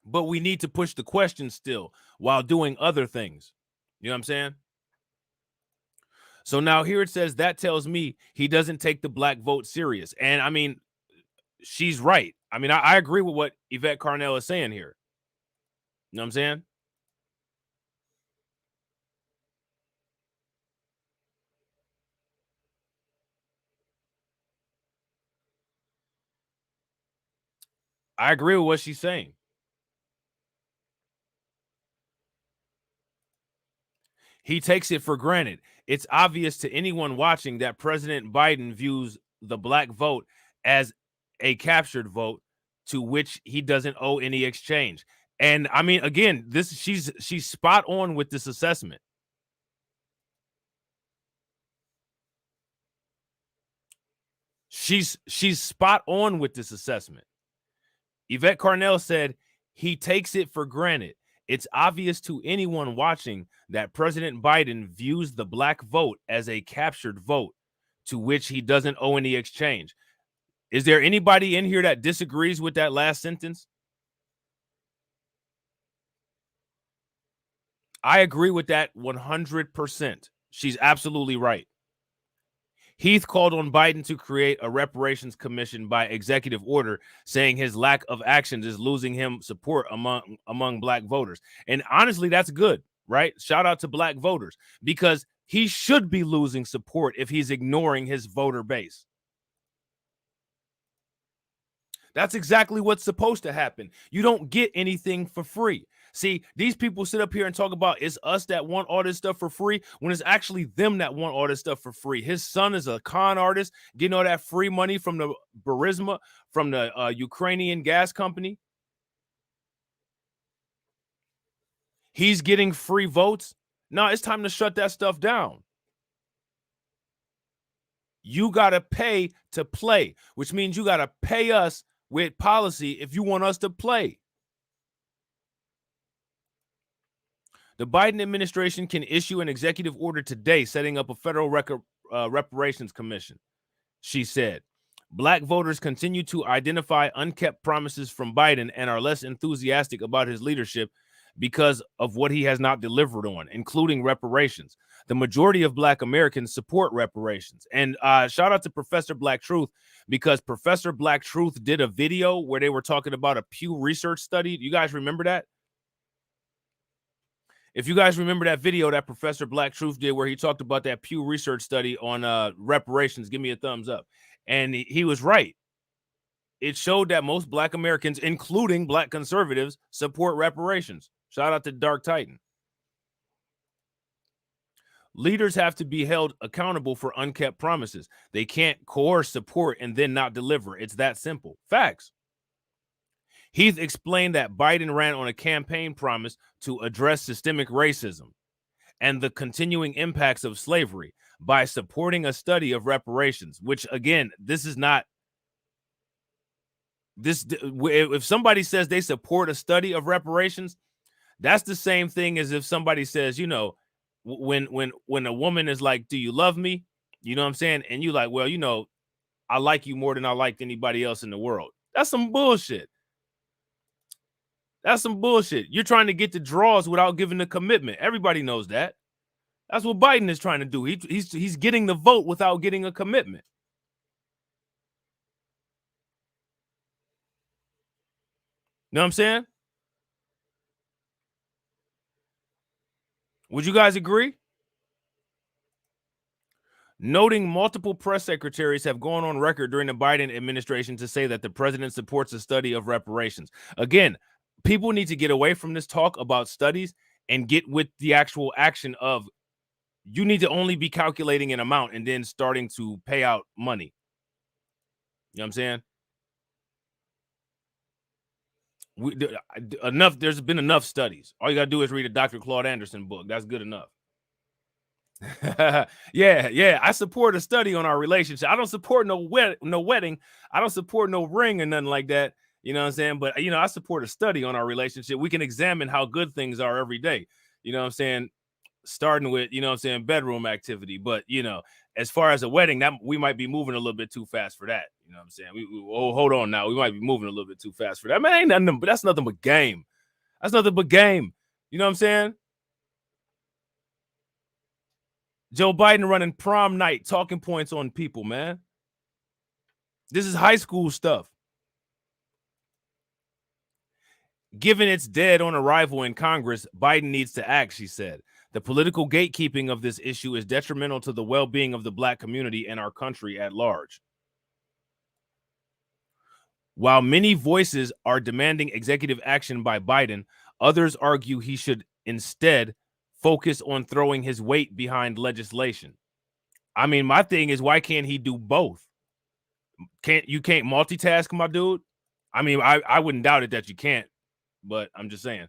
but we need to push the question still while doing other things. You know what I'm saying? So now here it says that tells me he doesn't take the black vote serious. And I mean, she's right. I mean, I agree with what Yvette Carnell is saying here. You know what I'm saying? I agree with what she's saying. He takes it for granted. It's obvious to anyone watching that President Biden views the black vote as a captured vote to which he doesn't owe any exchange. And I mean, again, she's spot on with this assessment. She's spot on with this assessment. Yvette Carnell said he takes it for granted. It's obvious to anyone watching that President Biden views the black vote as a captured vote to which he doesn't owe any exchange. Is there anybody in here that disagrees with that last sentence? I agree with that 100%. She's absolutely right. Heath called on Biden to create a reparations commission by executive order, saying his lack of actions is losing him support among black voters. And honestly, that's good, right? Shout out to black voters, because he should be losing support if he's ignoring his voter base. That's exactly what's supposed to happen. You don't get anything for free. See, these people sit up here and talk about it's us that want all this stuff for free when it's actually them that want all this stuff for free. His son is a con artist getting all that free money from the Burisma, from the Ukrainian gas company. He's getting free votes. Now it's time to shut that stuff down. You got to pay to play, which means you got to pay us with policy if you want us to play. The Biden administration can issue an executive order today setting up a federal reparations commission, she said. Black voters continue to identify unkept promises from Biden and are less enthusiastic about his leadership because of what he has not delivered on, including reparations. The majority of Black Americans support reparations. And shout out to Professor Black Truth, because Professor Black Truth did a video where they were talking about a Pew Research study. You guys remember that? If you guys remember that video that Professor Black Truth did where he talked about that Pew Research study on reparations, give me a thumbs up. And he was right. It showed that most Black Americans, including Black conservatives, support reparations. Shout out to Dark Titan. Leaders have to be held accountable for unkept promises. They can't coerce support and then not deliver. It's that simple. Facts. Heath explained that Biden ran on a campaign promise to address systemic racism and the continuing impacts of slavery by supporting a study of reparations, which, again, this is not this. If somebody says they support a study of reparations, that's the same thing as if somebody says, you know, when a woman is like, do you love me? You know what I'm saying? And you like, well, you know, I like you more than I liked anybody else in the world. That's some bullshit. That's some bullshit. You're trying to get the draws without giving the commitment. Everybody knows that. That's what Biden is trying to do. He's getting the vote without getting a commitment. You know what I'm saying? Would you guys agree? noting multiple press secretaries have gone on record during the Biden administration to say that the president supports a study of reparations. Again, people need to get away from this talk about studies and get with the actual action of you need to only be calculating an amount and then starting to pay out money. You know what I'm saying? There's been enough studies. All you got to do is read a Dr. Claude Anderson book. That's good enough. yeah. I support a study on our relationship. I don't support no wedding. I don't support no ring or nothing like that. You know what I'm saying? But, you know, I support a study on our relationship. We can examine how good things are every day. You know what I'm saying? Starting with, you know what I'm saying, bedroom activity. But, you know, as far as a wedding, that we might be moving a little bit too fast for that. You know what I'm saying? Hold on now. We might be moving a little bit too fast for that. Man, ain't nothing, but that's nothing but game. That's nothing but game. You know what I'm saying? Joe Biden running prom night, talking points on people, man. This is high school stuff. Given it's dead on arrival in Congress, Biden needs to act, she said. The political gatekeeping of this issue is detrimental to the well-being of the Black community and our country at large. While many voices are demanding executive action by Biden, others argue he should instead focus on throwing his weight behind legislation. I mean, my thing is, why can't he do both? You can't multitask, my dude? I mean, I wouldn't doubt it that you can't, but I'm just saying.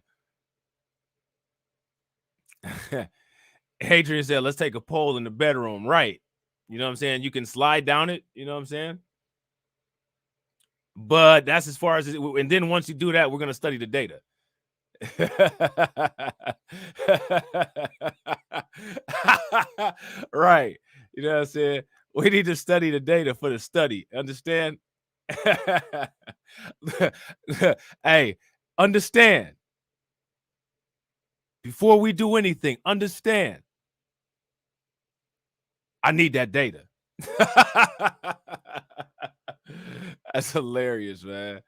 Hadrian said, let's take a poll in the bedroom. Right. You know what I'm saying? You can slide down it. You know what I'm saying? But that's as far as it. And then once you do that, we're going to study the data. Right. You know what I'm saying? We need to study the data for the study. Understand? Hey, understand. Before we do anything, understand. I need that data. That's hilarious, man.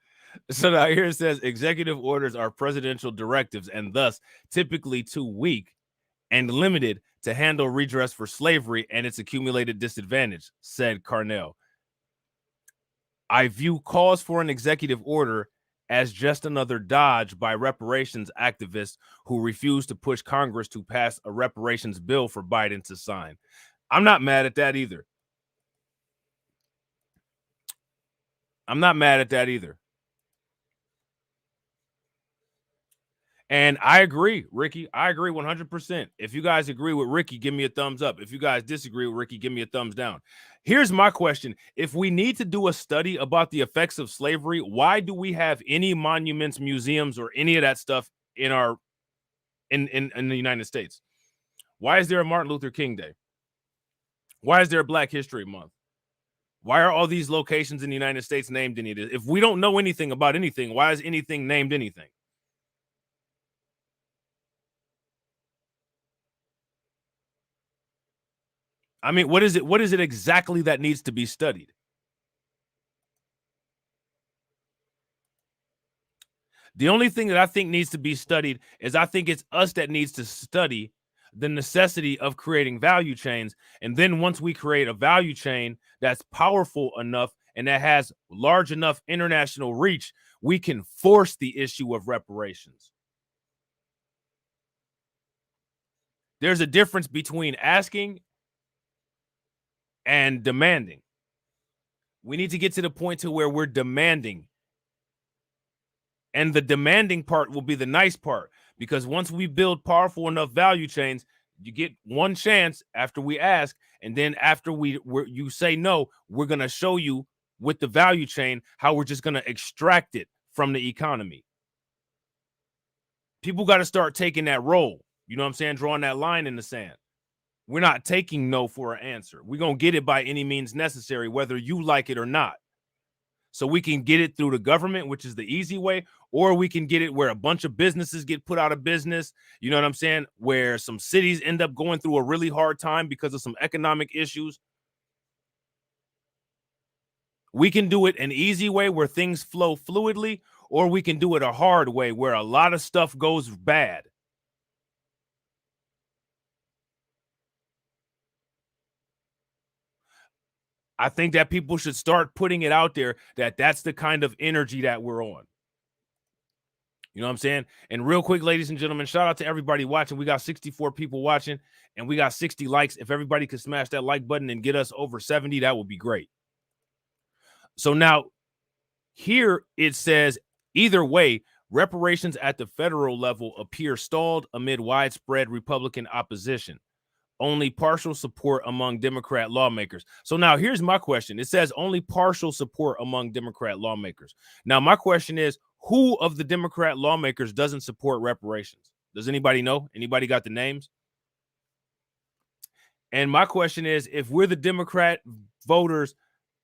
So now here it says executive orders are presidential directives and thus typically too weak and limited to handle redress for slavery and its accumulated disadvantage, said Carnell. I view calls for an executive order as just another dodge by reparations activists who refuse to push Congress to pass a reparations bill for Biden to sign. I'm not mad at that either. I'm not mad at that either. And I agree, Ricky. I agree 100%. If you guys agree with Ricky, give me a thumbs up. If you guys disagree with Ricky, give me a thumbs down. Here's my question. If we need to do a study about the effects of slavery, why do we have any monuments, museums, or any of that stuff in our in the United States? Why is there a Martin Luther King Day? Why is there a Black History Month? Why are all these locations in the United States named any of this? If we don't know anything about anything, why is anything named anything? I mean, what is it? What is it exactly that needs to be studied? The only thing that I think needs to be studied is I think it's us that needs to study the necessity of creating value chains. And then once we create a value chain that's powerful enough and that has large enough international reach, we can force the issue of reparations. There's a difference between asking and demanding. We need to get to the point to where we're demanding. And the demanding part will be the nice part, because once we build powerful enough value chains, you get one chance after we ask, and then after you say no, we're going to show you with the value chain how we're just going to extract it from the economy. People got to start taking that role. You know what I'm saying? Drawing that line in the sand. We're not taking no for an answer. We're going to get it by any means necessary, whether you like it or not. So we can get it through the government, which is the easy way, or we can get it where a bunch of businesses get put out of business. You know what I'm saying? Where some cities end up going through a really hard time because of some economic issues. We can do it an easy way where things flow fluidly, or we can do it a hard way where a lot of stuff goes bad. I think that people should start putting it out there that that's the kind of energy that we're on. You know what I'm saying? And real quick, ladies and gentlemen, shout out to everybody watching. We got 64 people watching and we got 60 likes. If everybody could smash that like button and get us over 70, that would be great. So now here it says, either way, reparations at the federal level appear stalled amid widespread Republican opposition. Only partial support among Democrat lawmakers. So now here's my question. It says only partial support among Democrat lawmakers. Now my question is, who of the Democrat lawmakers doesn't support reparations? Does anybody know? Anybody got the names? And my question is, if we're the Democrat voters,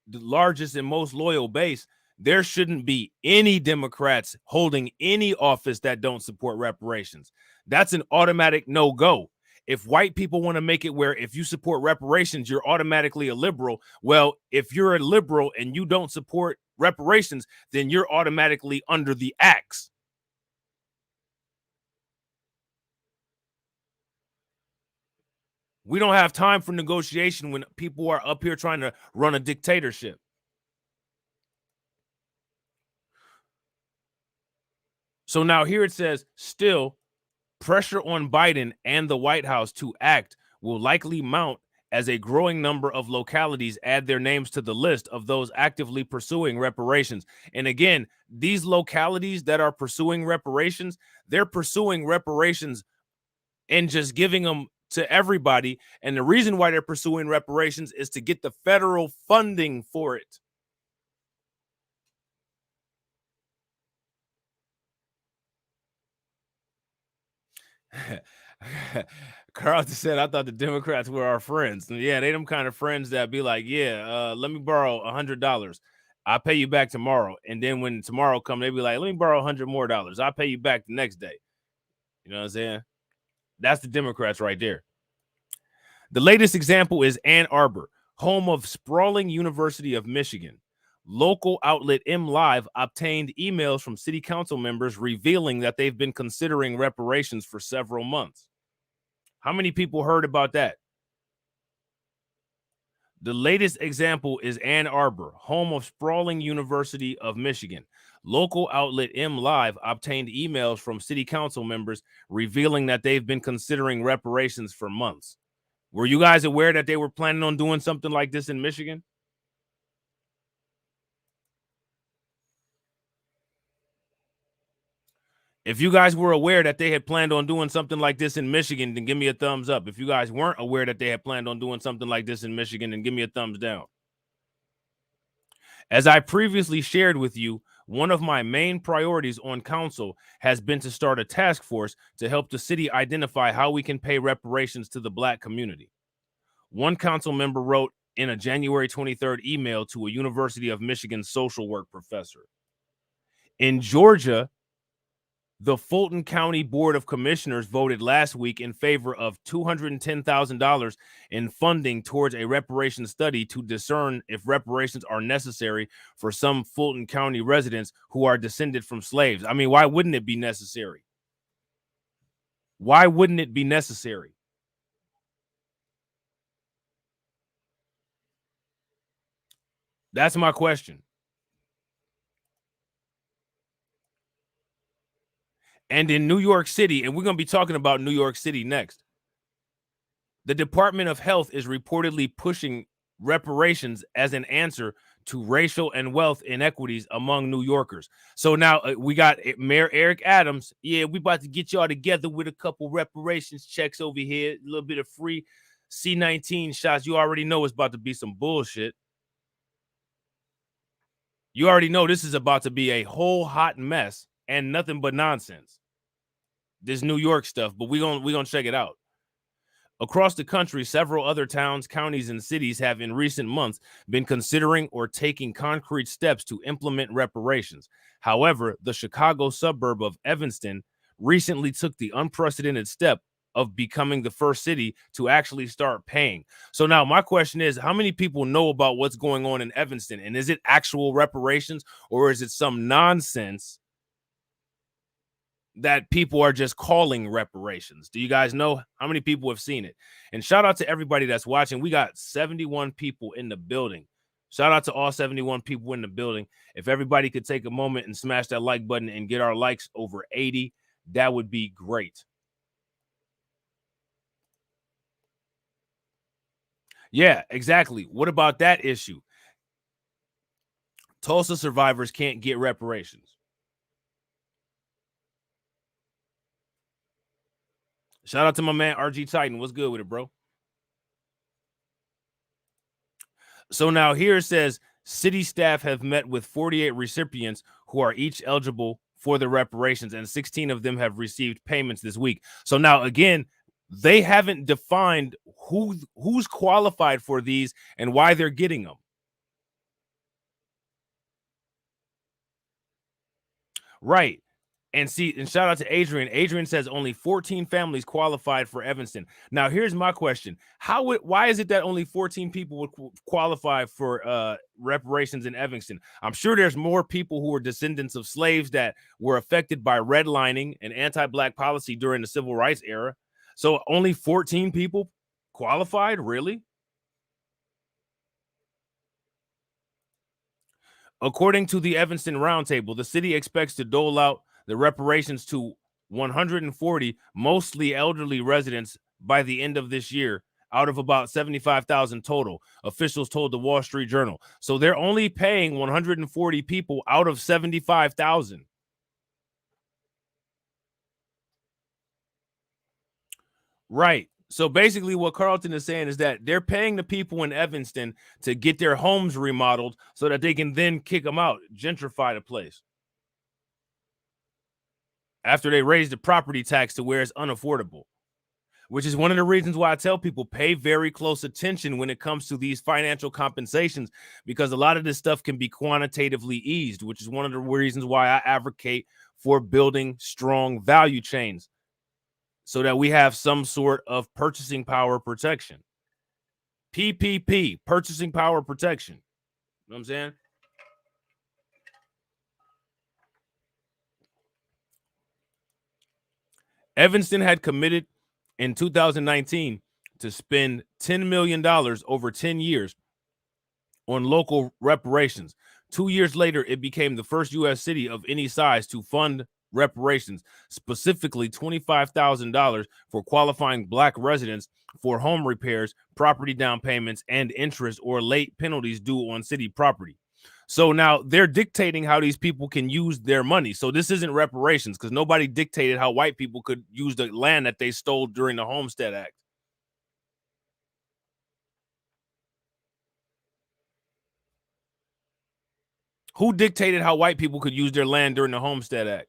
the largest and most loyal base, there shouldn't be any Democrats holding any office that don't support reparations. That's an automatic no-go. If white people want to make it where if you support reparations, you're automatically a liberal. Well, if you're a liberal and you don't support reparations, then you're automatically under the axe. We don't have time for negotiation when people are up here trying to run a dictatorship. So now here it says, still, pressure on Biden and the White House to act will likely mount as a growing number of localities add their names to the list of those actively pursuing reparations. And again, these localities that are pursuing reparations, they're pursuing reparations and just giving them to everybody. And the reason why they're pursuing reparations is to get the federal funding for it. Carlton said, I thought the Democrats were our friends. And yeah, they them kind of friends that be like, yeah, let me borrow $100. I'll pay you back tomorrow. And then when tomorrow comes, they be like, let me borrow $100 more. I'll pay you back the next day. You know what I'm saying? That's the Democrats right there. The latest example is Ann Arbor, home of sprawling University of Michigan. Local outlet MLive obtained emails from city council members revealing that they've been considering reparations for several months. How many people heard about that? The latest example is Ann Arbor, home of sprawling University of Michigan. Local outlet MLive obtained emails from city council members revealing that they've been considering reparations for months. Were you guys aware that they were planning on doing something like this in Michigan? If you guys were aware that they had planned on doing something like this in Michigan, then give me a thumbs up. If you guys weren't aware that they had planned on doing something like this in Michigan, then give me a thumbs down. As I previously shared with you, one of my main priorities on council has been to start a task force to help the city identify how we can pay reparations to the Black community. One council member wrote in a January 23rd email to a University of Michigan social work professor. In Georgia, the Fulton County Board of Commissioners voted last week in favor of $210,000 in funding towards a reparations study to discern if reparations are necessary for some Fulton County residents who are descended from slaves. I mean, why wouldn't it be necessary? Why wouldn't it be necessary? That's my question. And in New York City, and we're going to be talking about New York City next, the Department of Health is reportedly pushing reparations as an answer to racial and wealth inequities among New Yorkers. So now we got Mayor Eric Adams. Yeah, we about to get y'all together with a couple reparations checks over here, a little bit of free C-19 shots. You already know it's about to be some bullshit. You already know this is about to be a whole hot mess and nothing but nonsense. This New York stuff, but we're gonna check it out. Across the country, several other towns, counties, and cities have in recent months been considering or taking concrete steps to implement reparations. However, the Chicago suburb of Evanston recently took the unprecedented step of becoming the first city to actually start paying. So now my question is, how many people know about what's going on in Evanston? And is it actual reparations or is it some nonsense that people are just calling reparations? Do you guys know how many people have seen it? And shout out to everybody that's watching. We got 71 people in the building. Shout out to all 71 people in the building. If everybody could take a moment and smash that like button and get our likes over 80, that would be great. Yeah, exactly. What about that issue? Tulsa survivors can't get reparations. Shout out to my man RG Titan. What's good with it, bro? So now here it says city staff have met with 48 recipients who are each eligible for the reparations, and 16 of them have received payments this week. So now again, they haven't defined who's qualified for these and why they're getting them. Right. And see, and shout out to Adrian. Adrian says only 14 families qualified for Evanston. Now, here's my question. Why is it that only 14 people would qualify for reparations in Evanston? I'm sure there's more people who are descendants of slaves that were affected by redlining and anti-black policy during the civil rights era. So only 14 people qualified? Really? According to the Evanston Roundtable, the city expects to dole out the reparations to 140 mostly elderly residents by the end of this year, out of about 75,000 total, officials told the Wall Street Journal. So they're only paying 140 people out of 75,000. Right. So basically what Carlton is saying is that they're paying the people in Evanston to get their homes remodeled so that they can then kick them out, gentrify the place, after they raise the property tax to where it's unaffordable, which is one of the reasons why I tell people pay very close attention when it comes to these financial compensations, because a lot of this stuff can be quantitatively eased, which is one of the reasons why I advocate for building strong value chains so that we have some sort of purchasing power protection. PPP, purchasing power protection. You know what I'm saying? Evanston had committed in 2019 to spend $10 million over 10 years on local reparations. 2 years later, it became the first U.S. city of any size to fund reparations, specifically $25,000 for qualifying Black residents for home repairs, property down payments, and interest or late penalties due on city property. So now they're dictating how these people can use their money. So this isn't reparations, because nobody dictated how white people could use the land that they stole during the Homestead Act. Who dictated how white people could use their land during the Homestead Act?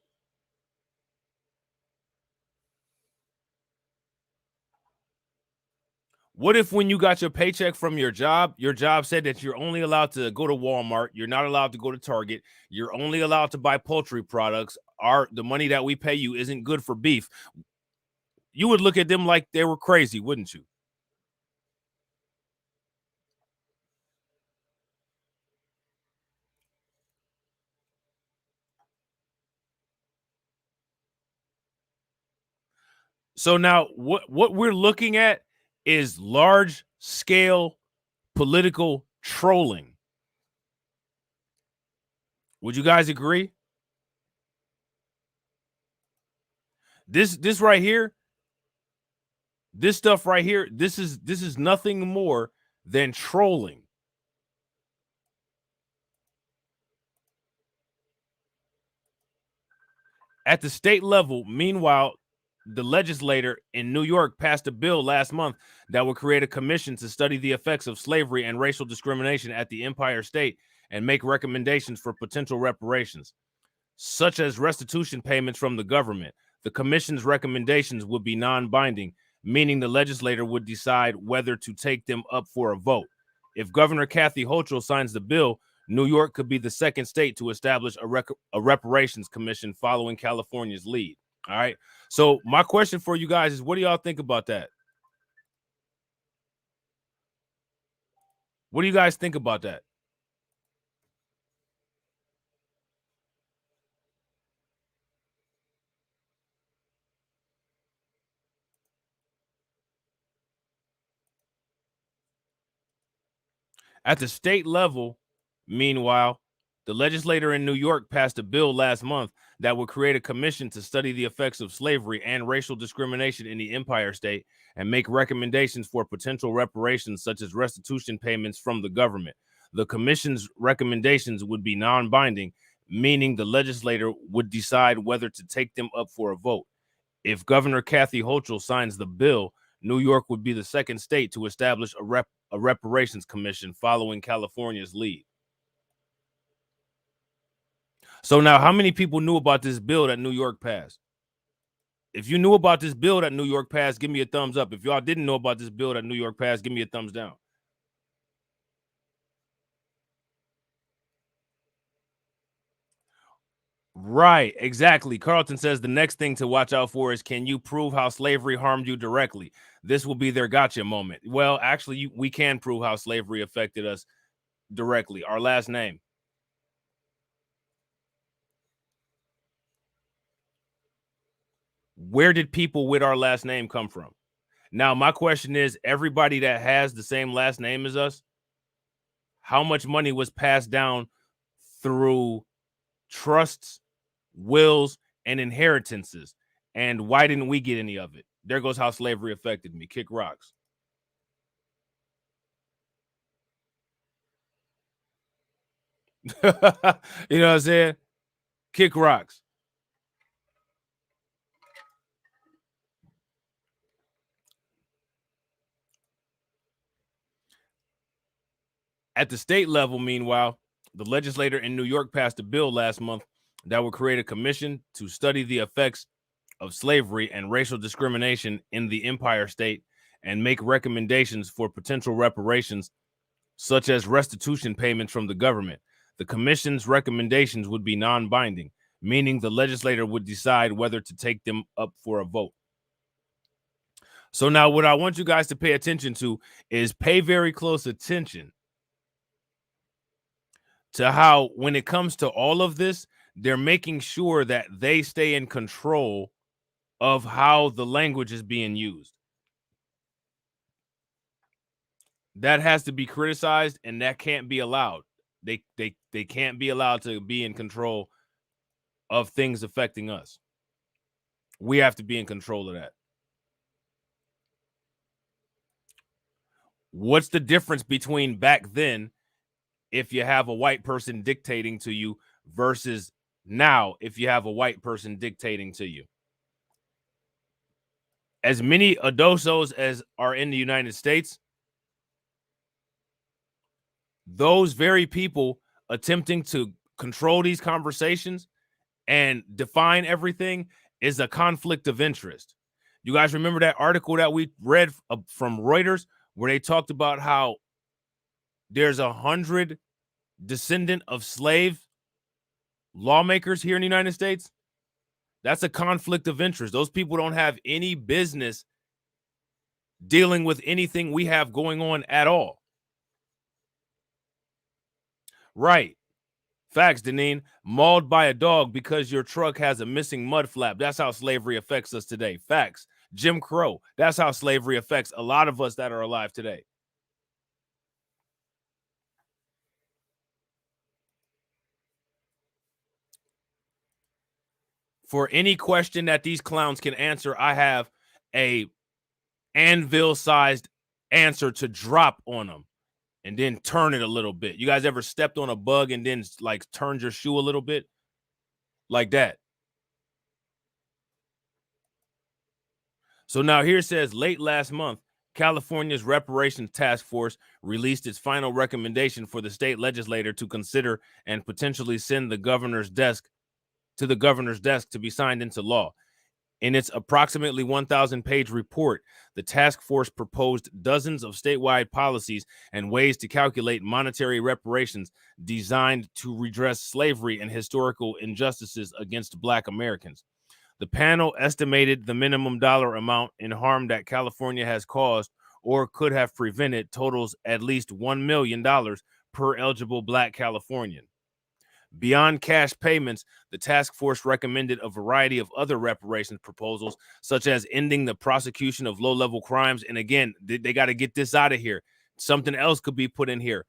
What if when you got your paycheck from your job said that you're only allowed to go to Walmart, you're not allowed to go to Target, you're only allowed to buy poultry products, the money that we pay you isn't good for beef? You would look at them like they were crazy, wouldn't you? So now what we're looking at is large scale political trolling. Would you guys agree? This right here, this stuff right here, this is nothing more than trolling. At the state level, meanwhile, the legislator in New York passed a bill last month that would create a commission to study the effects of slavery and racial discrimination at the Empire State and make recommendations for potential reparations, such as restitution payments from the government. The commission's recommendations would be non-binding, meaning the legislator would decide whether to take them up for a vote. If Governor Kathy Hochul signs the bill, New York could be the second state to establish a reparations commission following California's lead. All right. So my question for you guys is, what do y'all think about that? What do you guys think about that? At the state level, meanwhile, the legislator in New York passed a bill last month that would create a commission to study the effects of slavery and racial discrimination in the Empire State and make recommendations for potential reparations such as restitution payments from the government. The commission's recommendations would be non-binding, meaning the legislator would decide whether to take them up for a vote. If Governor Kathy Hochul signs the bill, New York would be the second state to establish a reparations commission following California's lead. So now, how many people knew about this bill that New York passed? If you knew about this bill that New York passed, give me a thumbs up. If y'all didn't know about this bill that New York passed, give me a thumbs down. Right, exactly. Carlton says the next thing to watch out for is, can you prove how slavery harmed you directly? This will be their gotcha moment. Well, actually, we can prove how slavery affected us directly. Our last name. Where did people with our last name come from? Now, my question is, everybody that has the same last name as us, how much money was passed down through trusts, wills, and inheritances? And why didn't we get any of it? There goes how slavery affected me. Kick rocks. You know what I'm saying? Kick rocks. At the state level, meanwhile, the legislator in New York passed a bill last month that would create a commission to study the effects of slavery and racial discrimination in the Empire State and make recommendations for potential reparations, such as restitution payments from the government. The commission's recommendations would be non-binding, meaning the legislator would decide whether to take them up for a vote. So now what I want you guys to pay attention to is pay very close attention to how, when it comes to all of this, they're making sure that they stay in control of how the language is being used. That has to be criticized, and that can't be allowed. They can't be allowed to be in control of things affecting us. We have to be in control of that. What's the difference between back then, if you have a white person dictating to you, versus now, if you have a white person dictating to you? As many ADOSOs as are in the United States, those very people attempting to control these conversations and define everything is a conflict of interest. You guys remember that article that we read from Reuters, where they talked about how there's 100 descendant of slave lawmakers here in the United States? That's a conflict of interest. Those people don't have any business dealing with anything we have going on at all. Right. Facts, Deneen. Mauled by a dog because your truck has a missing mud flap. That's how slavery affects us today. Facts. Jim Crow. That's how slavery affects a lot of us that are alive today. For any question that these clowns can answer, I have a anvil-sized answer to drop on them and then turn it a little bit. You guys ever stepped on a bug and then like turned your shoe a little bit? Like that. So now here it says, late last month, California's reparations task force released its final recommendation for the state legislator to consider and potentially send the governor's desk to be signed into law. In its approximately 1,000-page report, the task force proposed dozens of statewide policies and ways to calculate monetary reparations designed to redress slavery and historical injustices against Black Americans. The panel estimated the minimum dollar amount in harm that California has caused or could have prevented totals at least $1 million per eligible Black Californian. Beyond cash payments, the task force recommended a variety of other reparations proposals, such as ending the prosecution of low-level crimes. And again, they got to get this out of here. Something else could be put in here.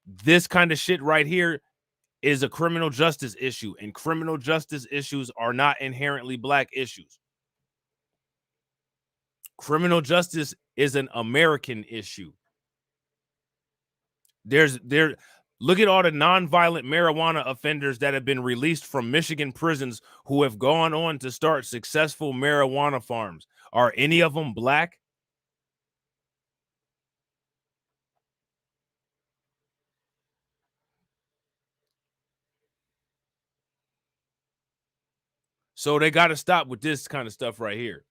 This kind of shit right here is a criminal justice issue, and criminal justice issues are not inherently black issues. Criminal justice is an American issue. Look at all the nonviolent marijuana offenders that have been released from Michigan prisons who have gone on to start successful marijuana farms. Are any of them black? So they got to stop with this kind of stuff right here.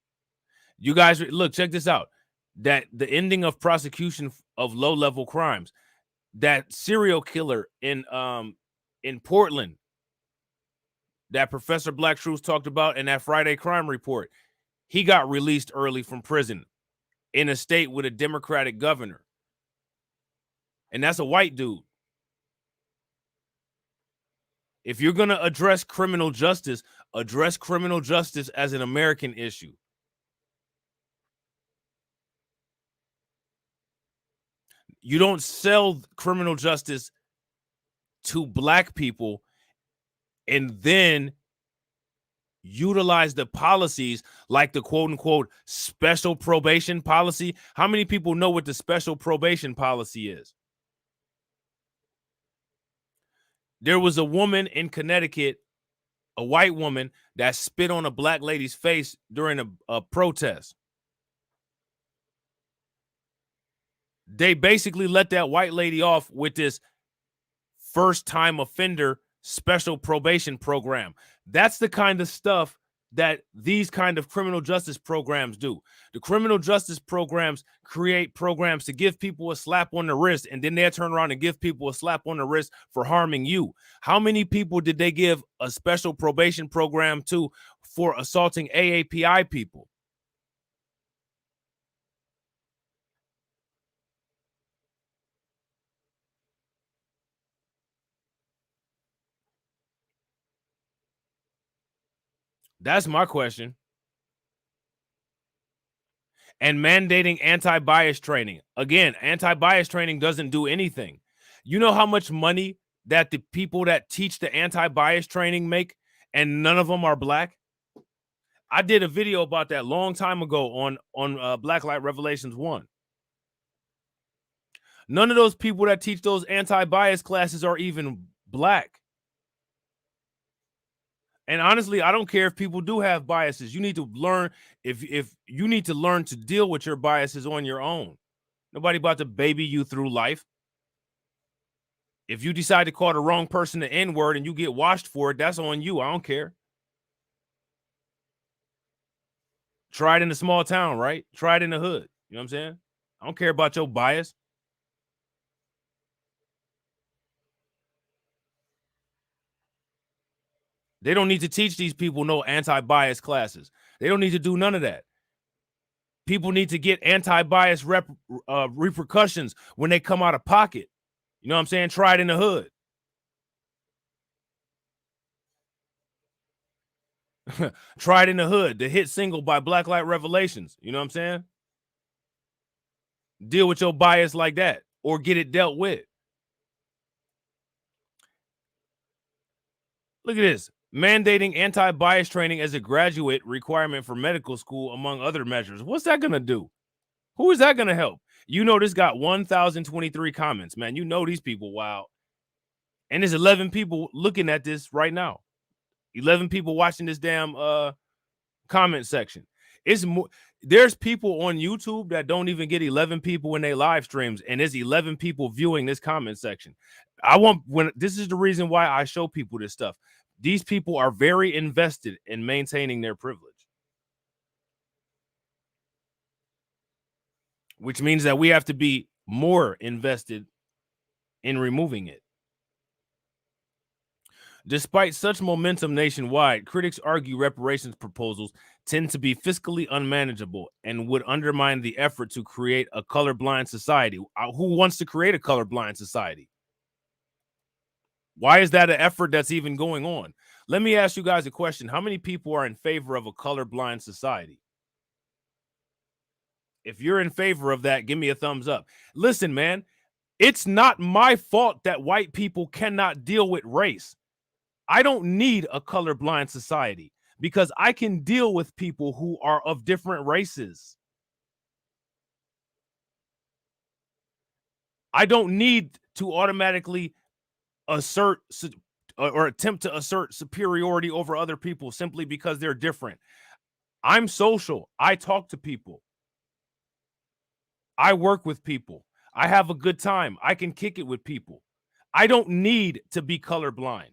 You guys, look, check this out. That the ending of prosecution of low-level crimes, that serial killer in Portland that Professor Black Truth talked about in that Friday crime report, he got released early from prison in a state with a Democratic governor. And that's a white dude. If you're going to address criminal justice as an American issue. You don't sell criminal justice to black people and then utilize the policies like the quote unquote special probation policy. How many people know what the special probation policy is? There was a woman in Connecticut, a white woman, that spit on a black lady's face during a protest. They basically let that white lady off with this first-time offender special probation program. That's the kind of stuff that these kind of criminal justice programs do. The criminal justice programs create programs to give people a slap on the wrist, and then they turn around and give people a slap on the wrist for harming you. How many people did they give a special probation program to for assaulting AAPI people? That's my question. And mandating anti-bias training. Again, anti-bias training doesn't do anything. You know how much money that the people that teach the anti-bias training make, and none of them are black? I did a video about that long time ago on Blacklight Revelations 1. None of those people that teach those anti-bias classes are even black. And honestly, I don't care if people do have biases. You need to learn, if you need to learn to deal with your biases on your own. Nobody about to baby you through life. If you decide to call the wrong person the N-word and you get washed for it, that's on you. I don't care. Try it in a small town, right? Try it in the hood. You know what I'm saying? I don't care about your bias. They don't need to teach these people no anti-bias classes. They don't need to do none of that. People need to get anti-bias repercussions when they come out of pocket. You know what I'm saying? Try it in the hood. Try it in the hood. The hit single by Blacklight Revelations. You know what I'm saying? Deal with your bias like that or get it dealt with. Look at this. Mandating anti-bias training as a graduate requirement for medical school, among other measures. What's that going to do? Who is that going to help? You know, this got 1,023 comments, man. You know these people, wow. And there's 11 people looking at this right now. 11 people watching this damn comment section. It's more. There's people on YouTube that don't even get 11 people in their live streams, and there's 11 people viewing this comment section. This is the reason why I show people this stuff. These people are very invested in maintaining their privilege, which means that we have to be more invested in removing it. Despite such momentum nationwide, critics argue reparations proposals tend to be fiscally unmanageable and would undermine the effort to create a colorblind society. Who wants to create a colorblind society? Why is that an effort that's even going on? Let me ask you guys a question. How many people are in favor of a colorblind society? If you're in favor of that, give me a thumbs up. Listen, man, It's not my fault that white people cannot deal with race. I don't need a colorblind society because I can deal with people who are of different races. I don't need to automatically assert or attempt to assert superiority over other people simply because they're different. I'm social. I talk to people. I work with people. I have a good time. I can kick it with people. I don't need to be colorblind.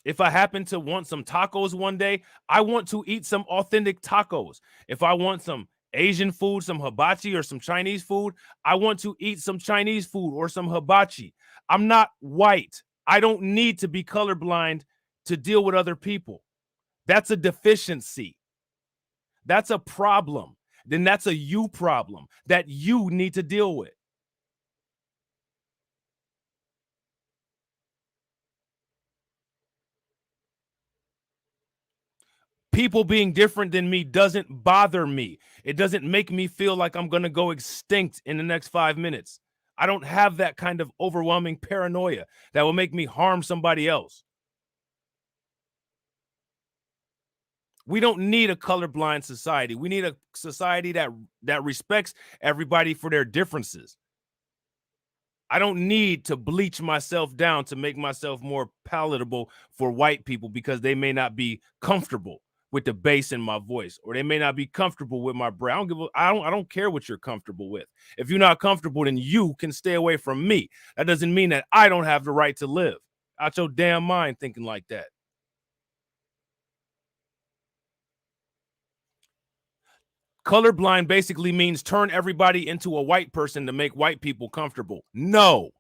If I happen to want some tacos one day, I want to eat some authentic tacos. If I want some Asian food, some hibachi or some Chinese food, I want to eat some Chinese food or some hibachi. I'm not white. I don't need to be colorblind to deal with other people. That's a deficiency. That's a problem. Then that's a you problem that you need to deal with. People being different than me doesn't bother me. It doesn't make me feel like I'm going to go extinct in the next 5 minutes. I don't have that kind of overwhelming paranoia that will make me harm somebody else. We don't need a colorblind society. We need a society that respects everybody for their differences. I don't need to bleach myself down to make myself more palatable for white people because they may not be comfortable with the bass in my voice, or they may not be comfortable with my brand. I don't care what you're comfortable with. If you're not comfortable, then you can stay away from me. That doesn't mean that I don't have the right to live. Out your damn mind thinking like that. Colorblind basically means turn everybody into a white person to make white people comfortable. No.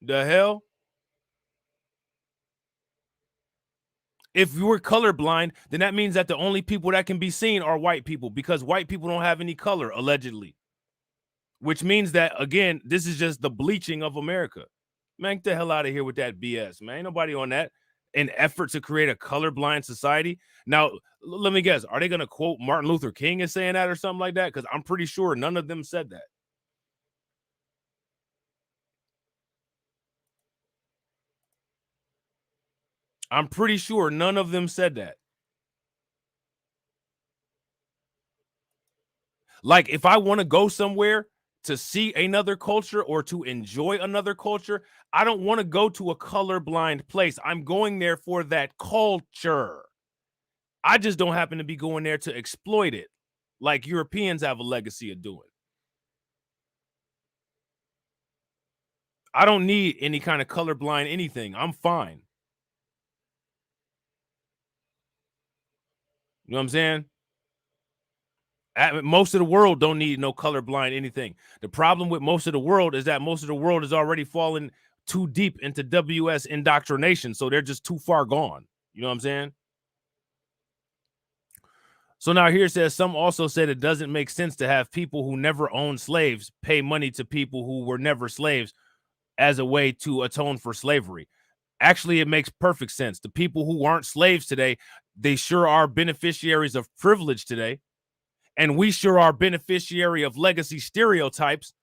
The hell? If you were colorblind, then that means that the only people that can be seen are white people because white people don't have any color, allegedly. Which means that, again, this is just the bleaching of America. Man, get the hell out of here with that BS, man. Ain't nobody on that. An effort to create a colorblind society. Now, let me guess. Are they going to quote Martin Luther King as saying that or something like that? Because I'm pretty sure none of them said that. I'm pretty sure none of them said that. Like, if I want to go somewhere to see another culture or to enjoy another culture, I don't want to go to a colorblind place. I'm going there for that culture. I just don't happen to be going there to exploit it like Europeans have a legacy of doing. I don't need any kind of colorblind anything. I'm fine. You know what I'm saying? Most of the world don't need no colorblind anything. The problem with most of the world is that most of the world is already falling too deep into WS indoctrination, so they're just too far gone. You know what I'm saying? So now here it says, some also said it doesn't make sense to have people who never owned slaves pay money to people who were never slaves as a way to atone for slavery. Actually, it makes perfect sense. The people who aren't slaves today, they sure are beneficiaries of privilege today. And we sure are beneficiary of legacy stereotypes.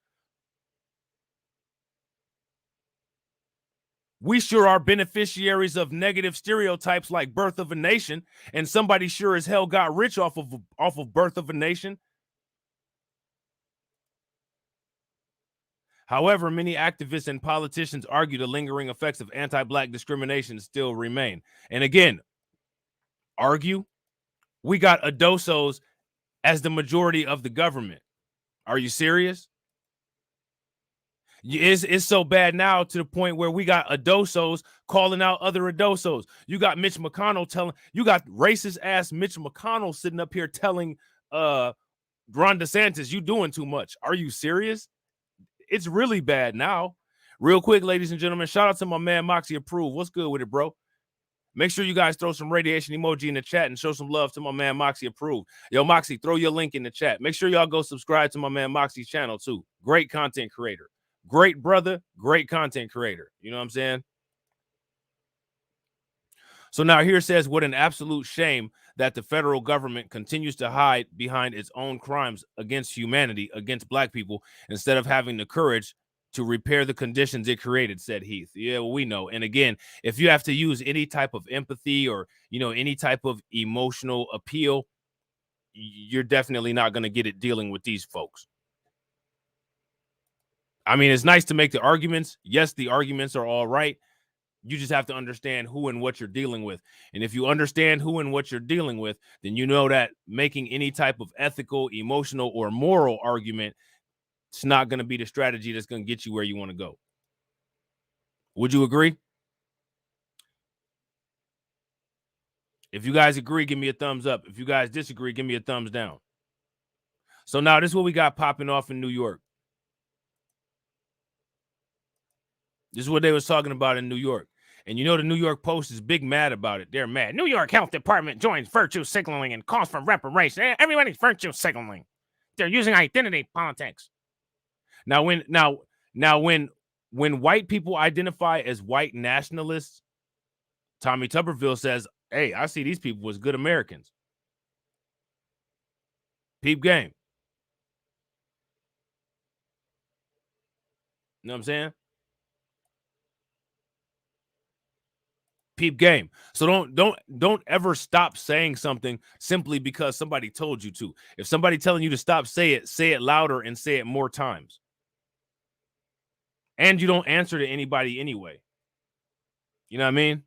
We sure are beneficiaries of negative stereotypes like Birth of a Nation. And somebody sure as hell got rich off of Birth of a Nation. However, many activists and politicians argue the lingering effects of anti-Black discrimination still remain. And again, argue? We got ADOSOs as the majority of the government. Are you serious? It's so bad now to the point where we got ADOSOs calling out other ADOSOs. You got Mitch McConnell you got racist ass Mitch McConnell sitting up here telling Ron DeSantis, you doing too much. Are you serious? It's really bad now. Real quick, ladies and gentlemen, shout out to my man Moxie Approve. What's good with it, bro? Make sure you guys throw some radiation emoji in the chat and show some love to my man Moxie Approve. Yo, Moxie, throw your link in the chat. Make sure y'all go subscribe to my man Moxie's channel too. Great content creator. Great brother, great content creator. You know what I'm saying? So now here it says, what an absolute shame that the federal government continues to hide behind its own crimes against humanity, against black people, instead of having the courage to repair the conditions it created, said Heath. Yeah, well, we know. And again, if you have to use any type of empathy or, any type of emotional appeal, you're definitely not going to get it dealing with these folks. I mean, it's nice to make the arguments. Yes, the arguments are all right. You just have to understand who and what you're dealing with. And if you understand who and what you're dealing with, then you know that making any type of ethical, emotional, or moral argument, it's not going to be the strategy that's going to get you where you want to go. Would you agree? If you guys agree, give me a thumbs up. If you guys disagree, give me a thumbs down. So now this is what we got popping off in New York. This is what they was talking about in New York. And the New York Post is big mad about it. They're mad. New York Health Department joins virtue signaling and calls for reparations. Everybody's virtue signaling. They're using identity politics. Now, when white people identify as white nationalists, Tommy Tuberville says, hey, I see these people as good Americans. Peep game. You know what I'm saying? Peep game. So don't ever stop saying something simply because somebody told you to. If somebody telling you to stop, say it louder and say it more times. And you don't answer to anybody anyway. You know what I mean?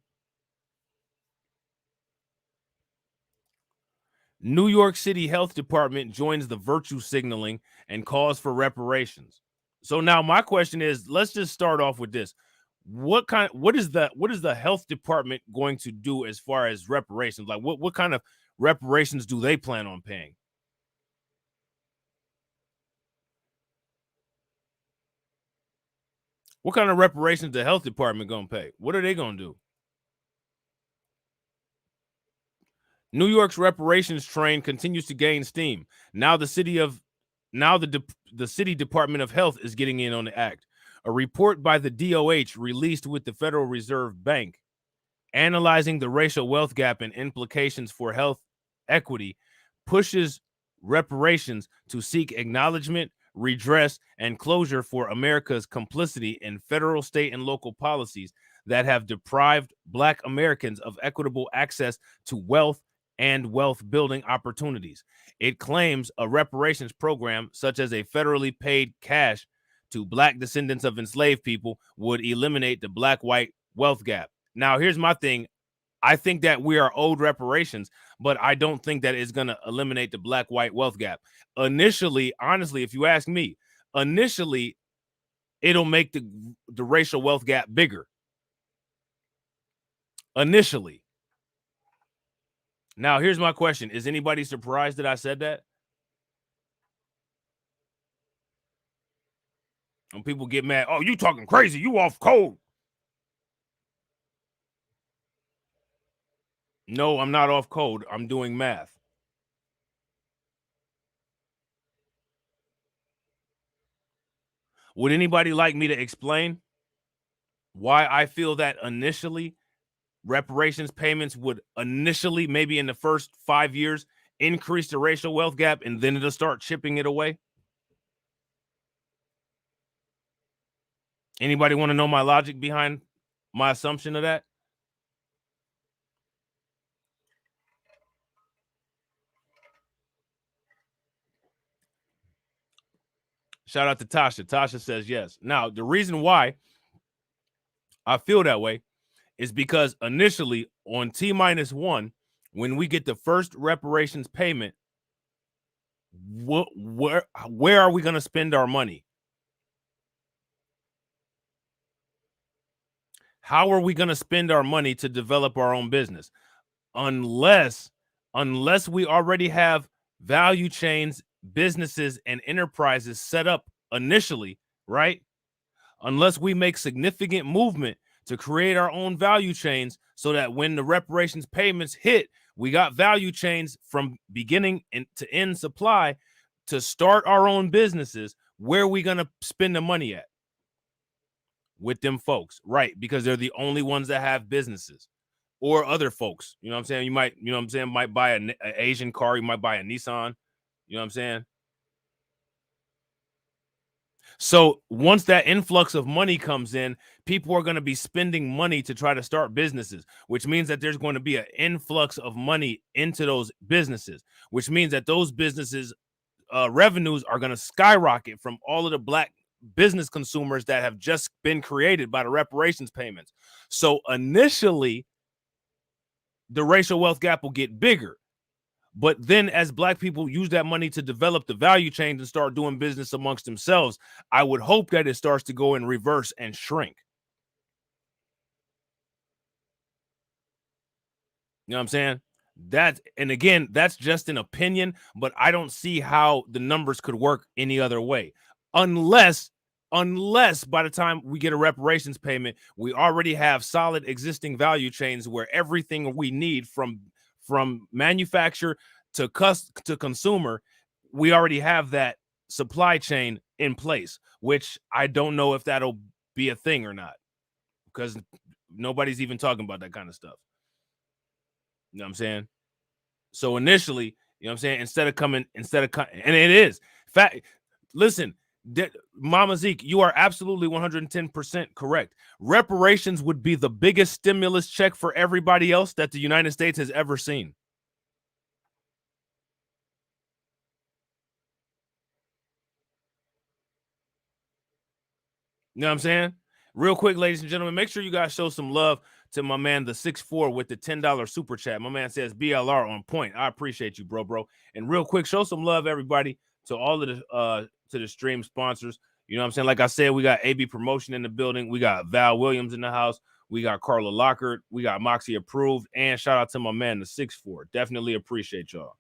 New York City Health Department joins the virtue signaling and calls for reparations. So now my question is, let's just start off with this. What is the health department going to do as far as reparations? Like what kind of reparations do they plan on paying? What kind of reparations the health department going to pay? What are they going to do? New York's reparations train continues to gain steam. Now the city Department of Health is getting in on the act. A report by the DOH released with the Federal Reserve Bank analyzing the racial wealth gap and implications for health equity pushes reparations to seek acknowledgement, redress, and closure for America's complicity in federal, state, and local policies that have deprived Black Americans of equitable access to wealth and wealth-building opportunities. It claims a reparations program, such as a federally paid cash to Black descendants of enslaved people, would eliminate the Black-white wealth gap. Now, here's my thing. I think that we are owed reparations, but I don't think that it's going to eliminate the Black-white wealth gap. Initially, honestly, if you ask me, it'll make the racial wealth gap bigger. Initially. Now, here's my question. Is anybody surprised that I said that? When people get mad, oh, you talking crazy, you off code. No, I'm not off code. I'm doing math. Would anybody like me to explain why I feel that initially reparations payments would initially, maybe in the first 5 years, increase the racial wealth gap and then it'll start chipping it away? Anybody want to know my logic behind my assumption of that? Shout out to Tasha. Tasha says yes. Now, the reason why I feel that way is because initially on T-1, when we get the first reparations payment, where are we going to spend our money? How are we going to spend our money to develop our own business? Unless we already have value chains, businesses, and enterprises set up initially, right? Unless we make significant movement to create our own value chains so that when the reparations payments hit, we got value chains from beginning to end supply to start our own businesses. Where are we going to spend the money at? With them folks, right? Because they're the only ones that have businesses. or other folks. You know what I'm saying? You might, you know what I'm saying, might buy an Asian car, you might buy a Nissan. You know what I'm saying? So once that influx of money comes in, people are going to be spending money to try to start businesses, which means that there's going to be an influx of money into those businesses, which means that those businesses revenues are going to skyrocket from all of the black business consumers that have just been created by the reparations payments. So initially, the racial wealth gap will get bigger. But then as black people use that money to develop the value chains and start doing business amongst themselves, I would hope that it starts to go in reverse and shrink. You know what I'm saying? And again, that's just an opinion, but I don't see how the numbers could work any other way. Unless by the time we get a reparations payment, we already have solid existing value chains where everything we need from manufacturer to consumer, we already have that supply chain in place, which I don't know if that'll be a thing or not, because nobody's even talking about that kind of stuff. You know what I'm saying? So initially, you know what I'm saying, instead of and it is fact. Listen, Mama Zeke, you are absolutely 110% correct. Reparations would be the biggest stimulus check for everybody else that the United States has ever seen. You know what I'm saying? Real quick, ladies and gentlemen, make sure you guys show some love to my man, the 6'4" with the $10 super chat. My man says BLR on point. I appreciate you, bro. And real quick, show some love, everybody, to all of the to the stream sponsors. You know what I'm saying? Like I said, we got AB Promotion in the building. We got Val Williams in the house. We got Carla Lockhart. We got Moxie Approved. And shout out to my man, the 6'4". Definitely appreciate y'all.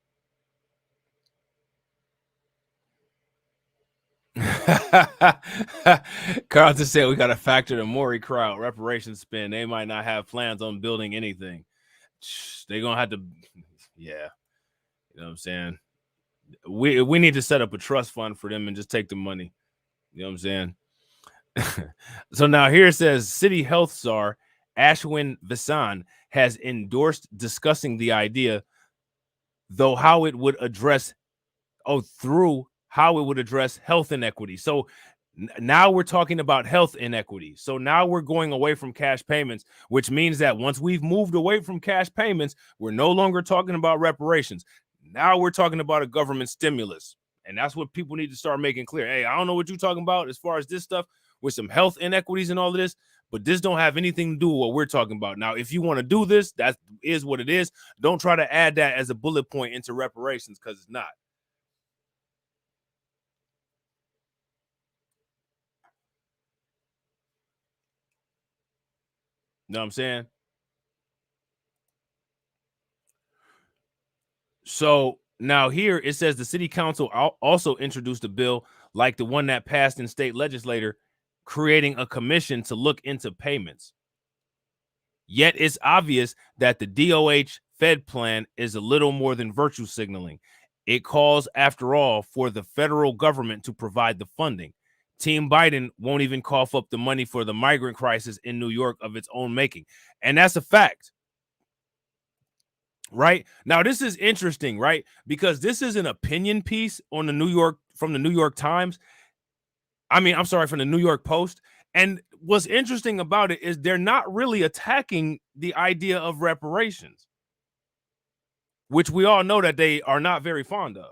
Carlton said we got to factor the Maury crowd reparations spend. They might not have plans on building anything. They're gonna have to, yeah. You know what I'm saying? We need to set up a trust fund for them and just take the money. You know what I'm saying? So now here it says City Health Czar Ashwin Vasan has endorsed discussing the idea, though how it would address health inequity. So now we're talking about health inequity. So now we're going away from cash payments, which means that once we've moved away from cash payments, we're no longer talking about reparations. Now we're talking about a government stimulus. And that's what people need to start making clear. Hey, I don't know what you're talking about as far as this stuff with some health inequities and all of this, but this don't have anything to do with what we're talking about. Now, if you want to do this, that is what it is. Don't try to add that as a bullet point into reparations, because it's not. You know what I'm saying? So now here it says the city council also introduced a bill like the one that passed in state legislature, creating a commission to look into payments. Yet it's obvious that the DOH Fed plan is a little more than virtue signaling. It calls, after all, for the federal government to provide the funding. Team Biden won't even cough up the money for the migrant crisis in New York of its own making. And that's a fact. Right? Now, this is interesting, right? Because this is an opinion piece on the from the New York Times. I mean, I'm sorry, from the New York Post. And what's interesting about it is they're not really attacking the idea of reparations, which we all know that they are not very fond of.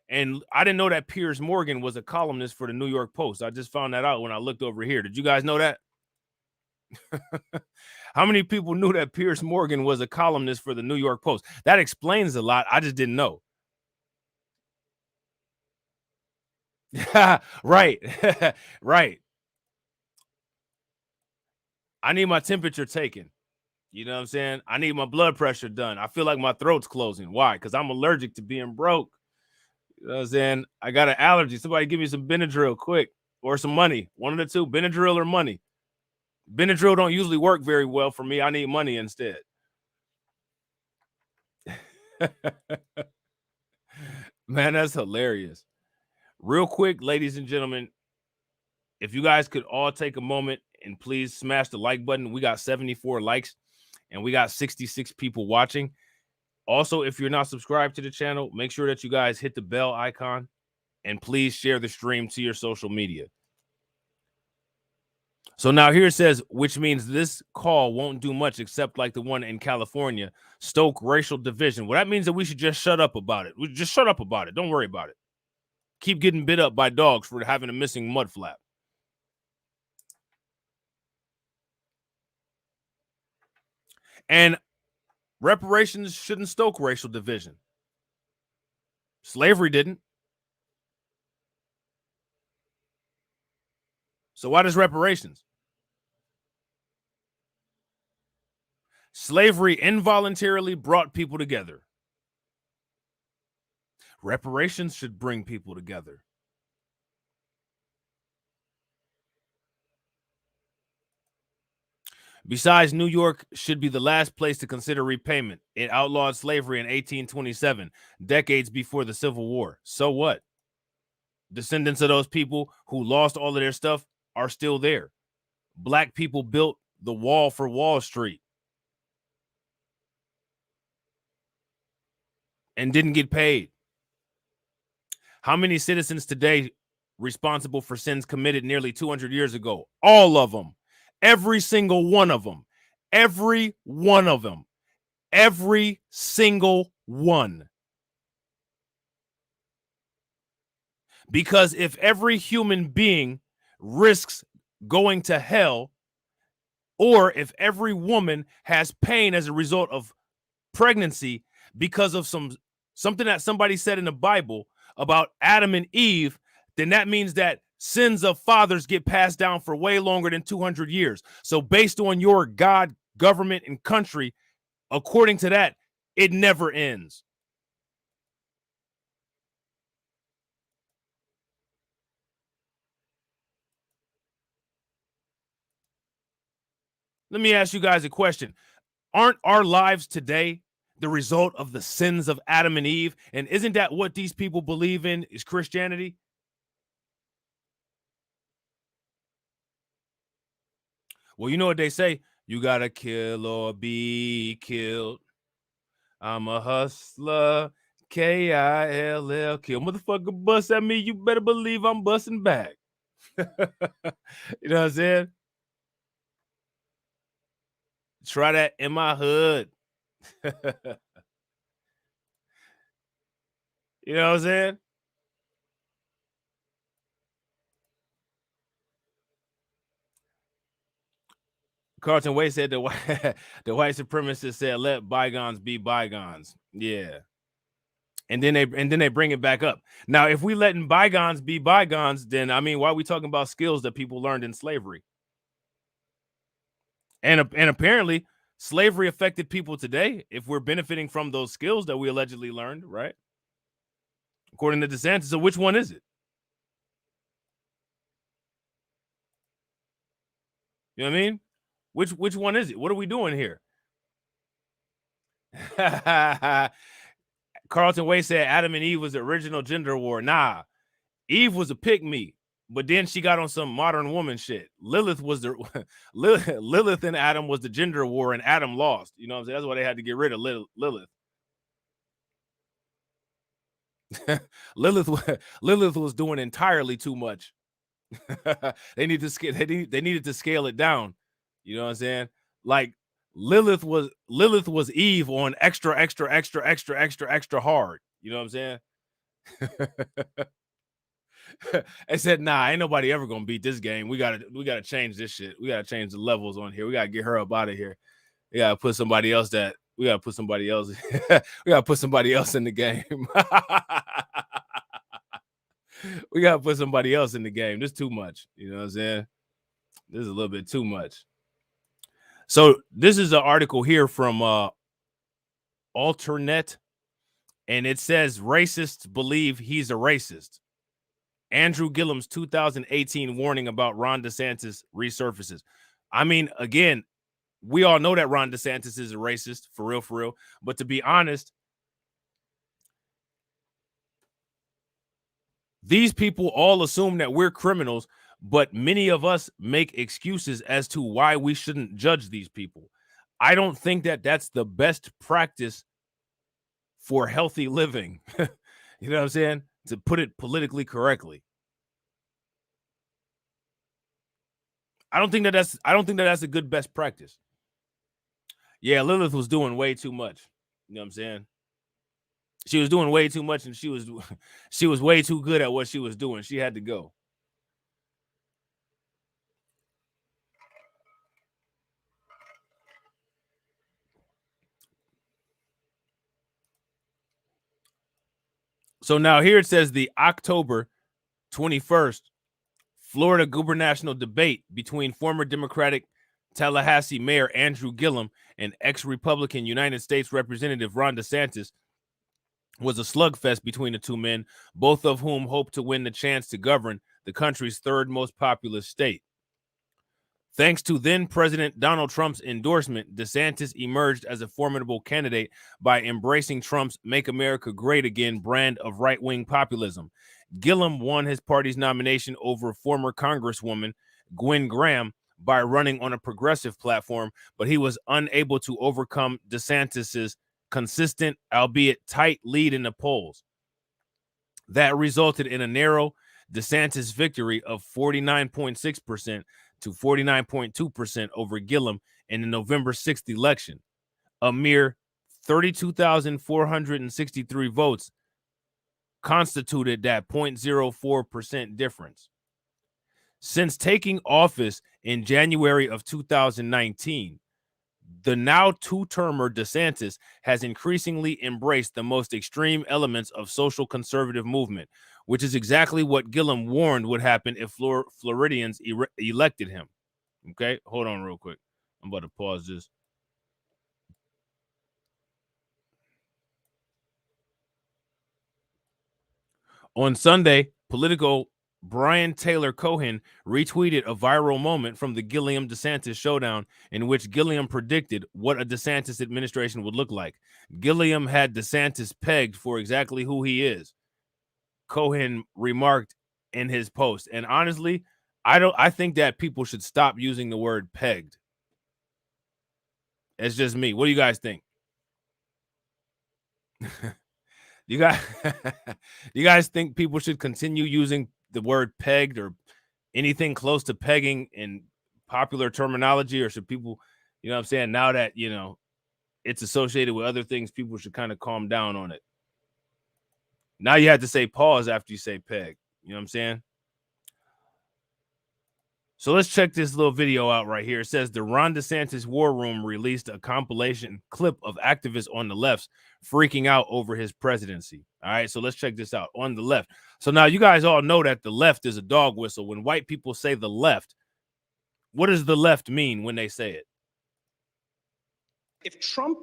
And I didn't know that Piers Morgan was a columnist for the New York Post. I just found that out when I looked over here. Did you guys know that? How many people knew that Piers Morgan was a columnist for the New York Post? That explains a lot. I just didn't know. Right. Right. I need my temperature taken. You know what I'm saying? I need my blood pressure done. I feel like my throat's closing. Why? Because I'm allergic to being broke. You know what I'm saying? I got an allergy. Somebody give me some Benadryl quick, or some money. One of the two, Benadryl or money. Benadryl don't usually work very well for me. I need money instead. Man, that's hilarious. Real quick, ladies and gentlemen, if you guys could all take a moment and please smash the like button. We got 74 likes. and we got 66 people watching. Also, if you're not subscribed to the channel, make sure that you guys hit the bell icon and please share the stream to your social media. So now here it says, which means this call won't do much except like the one in California, stoke racial division. Well, that means that we should just shut up about it. We just shut up about it. Don't worry about it. Keep getting bit up by dogs for having a missing mud flap. And reparations shouldn't stoke racial division. Slavery didn't. So why does reparations? Slavery involuntarily brought people together. Reparations should bring people together. Besides, New York should be the last place to consider repayment. It outlawed slavery in 1827, decades before the Civil War. So what? Descendants of those people who lost all of their stuff are still there. Black people built the wall for Wall Street and didn't get paid. How many citizens today responsible for sins committed nearly 200 years ago? All of them. Every single one of them. Every one of them. Every single one. Because if every human being risks going to hell, or if every woman has pain as a result of pregnancy because of something that somebody said in the Bible about Adam and Eve, then that means that sins of fathers get passed down for way longer than 200 years. So based on your God, government, and country, according to that, it never ends. Let me ask you guys a question. Aren't our lives today the result of the sins of Adam and Eve? And isn't that what these people believe in is Christianity? Well, you know what they say? You gotta kill or be killed. I'm a hustler, K-I-L-L, kill. Motherfucker bust at me, you better believe I'm busting back. You know what I'm saying? Try that in my hood. You know what I'm saying? Carlton Way said the white supremacist said, let bygones be bygones. Yeah. And then they bring it back up. Now, if we letting bygones be bygones, then I mean, why are we talking about skills that people learned in slavery? And apparently slavery affected people today if we're benefiting from those skills that we allegedly learned, right? According to DeSantis. So which one is it? You know what I mean? Which one is it? What are we doing here? Carlton Way said Adam and Eve was the original gender war. Nah, Eve was a pick-me, but then she got on some modern woman shit. Lilith was the Lilith and Adam was the gender war, and Adam lost. You know what I'm saying? That's why they had to get rid of Lilith. Lilith was doing entirely too much. They needed to scale it down. You know what I'm saying? Like Lilith was Eve on extra hard. You know what I'm saying? I said, nah, ain't nobody ever gonna beat this game. We gotta change this shit. We gotta change the levels on here. We gotta get her up out of here. We gotta put somebody else in the game. We gotta put somebody else in the game. This is too much. You know what I'm saying? This is a little bit too much. So this is an article here from Alternet, and it says racists believe he's a racist. Andrew Gillum's 2018 warning about Ron DeSantis resurfaces. I mean, again, we all know that Ron DeSantis is a racist, for real. But to be honest, these people all assume that we're criminals, but many of us make excuses as to why we shouldn't judge these people. I don't think that that's the best practice for healthy living. You know what I'm saying? To put it politically correctly. I don't think that that's a good best practice. Yeah, Lilith was doing way too much. You know what I'm saying? She was doing way too much, and she was way too good at what she was doing. She had to go. So now here it says the October 21st Florida gubernatorial debate between former Democratic Tallahassee Mayor Andrew Gillum and ex-Republican United States Representative Ron DeSantis was a slugfest between the two men, both of whom hope to win the chance to govern the country's third most populous state. Thanks to then-President Donald Trump's endorsement, DeSantis emerged as a formidable candidate by embracing Trump's Make America Great Again brand of right-wing populism. Gillum won his party's nomination over former Congresswoman Gwen Graham by running on a progressive platform, but he was unable to overcome DeSantis's consistent, albeit tight, lead in the polls. That resulted in a narrow DeSantis victory of 49.6% to 49.2% over Gillum in the November 6th election. A mere 32,463 votes constituted that 0.04% difference. Since taking office in January of 2019, the now two-termer DeSantis has increasingly embraced the most extreme elements of social conservative movement, which is exactly what Gillum warned would happen if Floridians elected him. Okay, hold on real quick. I'm about to pause this. On Sunday, Politico Brian Taylor Cohen retweeted a viral moment from the Gillum-DeSantis showdown in which Gillum predicted what a DeSantis administration would look like. Gillum had DeSantis pegged for exactly who he is, Cohen remarked in his post. And honestly, I think that people should stop using the word pegged. It's just me. What do you guys think? You guys think people should continue using the word pegged or anything close to pegging in popular terminology, or should people, you know what I'm saying, now that, you know, it's associated with other things, people should kind of calm down on it? Now you have to say pause after you say peg. You know what I'm saying? So let's check this little video out right here. It says the Ron DeSantis War Room released a compilation clip of activists on the left freaking out over his presidency. All right, so let's check this out on the left. So now you guys all know that the left is a dog whistle. When white people say the left, what does the left mean when they say it? If Trump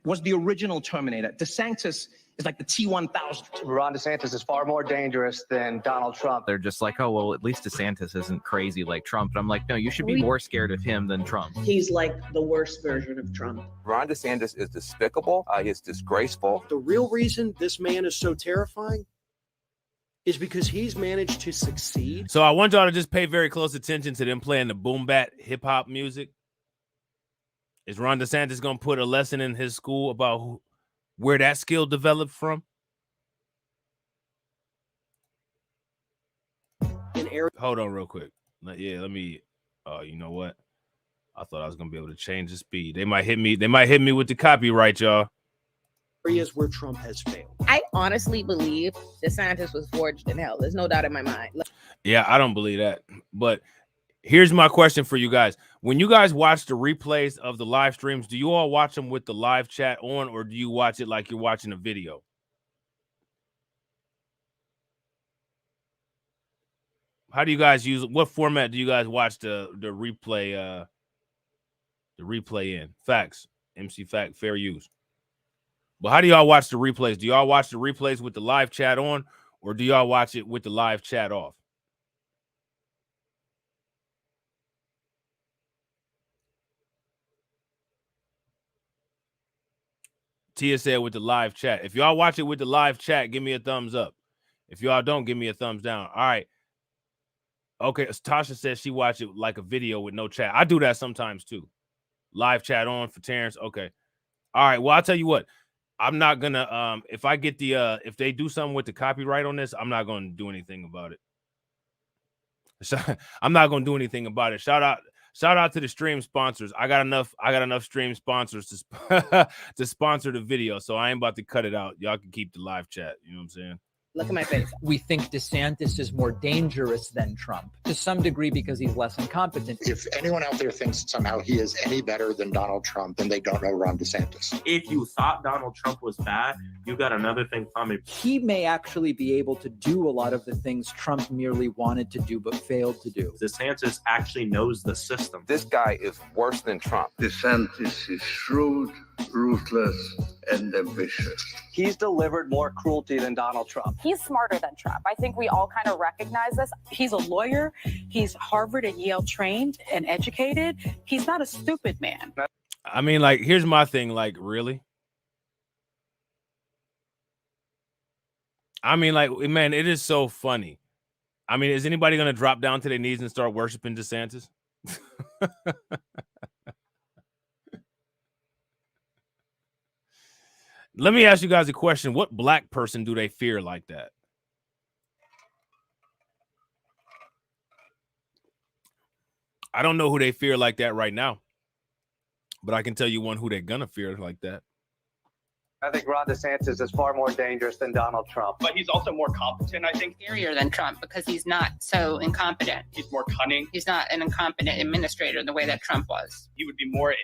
was the original Terminator, DeSantis is like the T-1000. Ron DeSantis is far more dangerous than Donald Trump. They're just like, oh, well, at least DeSantis isn't crazy like Trump. And I'm like, no, you should be more scared of him than Trump. He's like the worst version of Trump. Ron DeSantis is despicable. He's disgraceful. The real reason this man is so terrifying is because he's managed to succeed. So I want y'all to just pay very close attention to them playing the boom bat hip hop music. Is Ron DeSantis going to put a lesson in his school about where that skill developed from? Hold on real quick. Yeah, let me, you know what? I thought I was going to be able to change the speed. They might hit me. They might hit me with the copyright, y'all. Areas where Trump has failed. I honestly believe DeSantis was forged in hell. There's no doubt in my mind. Yeah, I don't believe that. But here's my question for you guys. When you guys watch the replays of the live streams, do you all watch them with the live chat on, or do you watch it like you're watching a video? How do you guys use it? What format do you guys watch the replay in? Facts. MC Fact, fair use. But how do y'all watch the replays? Do y'all watch the replays with the live chat on, or do y'all watch it with the live chat off? Tia said with the live chat. If y'all watch it with the live chat, give me a thumbs up. If y'all don't, give me a thumbs down. All right. Okay, Tasha says she watched it like a video with no chat. I do that sometimes too. Live chat on for Terrence. Okay. All right. Well, I'll tell you what. I'm not gonna if I get the if they do something with the copyright on this, I'm not gonna do anything about it. So I'm not gonna do anything about it. Shout out to the stream sponsors. I got enough stream sponsors to to sponsor the video, so I ain't about to cut it out. Y'all can keep the live chat. You know what I'm saying? Look at my face. We think DeSantis is more dangerous than Trump to some degree because he's less incompetent. If anyone out there thinks somehow he is any better than Donald Trump, then they don't know Ron DeSantis. If you thought Donald Trump was bad, you got another thing coming. He may actually be able to do a lot of the things Trump merely wanted to do but failed to do. DeSantis actually knows the system. This guy is worse than Trump. DeSantis is shrewd, ruthless, and ambitious. He's delivered more cruelty than Donald Trump. He's smarter than Trump. I think we all kind of recognize this. He's a lawyer. He's Harvard and Yale trained and educated. He's not a stupid man. I mean, like, here's my thing. Like, really? I mean, like, man, it is so funny. I mean, is anybody going to drop down to their knees and start worshiping DeSantis? Let me ask you guys a question. What black person do they fear like that? I don't know who they fear like that right now, but I can tell you one who they're gonna fear like that. I think Ron DeSantis is far more dangerous than Donald Trump. But he's also more competent, I think. Scarier than Trump because he's not so incompetent. He's more cunning. He's not an incompetent administrator the way that Trump was. He would be more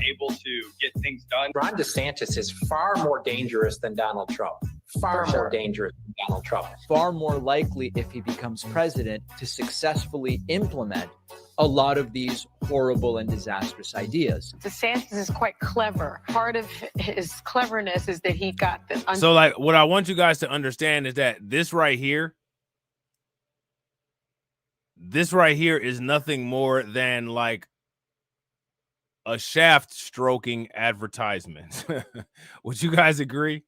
able to get things done. Ron DeSantis is far more dangerous than Donald Trump. Far more dangerous than Donald Trump. Far more likely, if he becomes president, to successfully implement a lot of these horrible and disastrous ideas. DeSantis is quite clever. Part of his cleverness is that he got the... So, like, what I want you guys to understand is that this right here is nothing more than like a shaft stroking advertisement. Would you guys agree?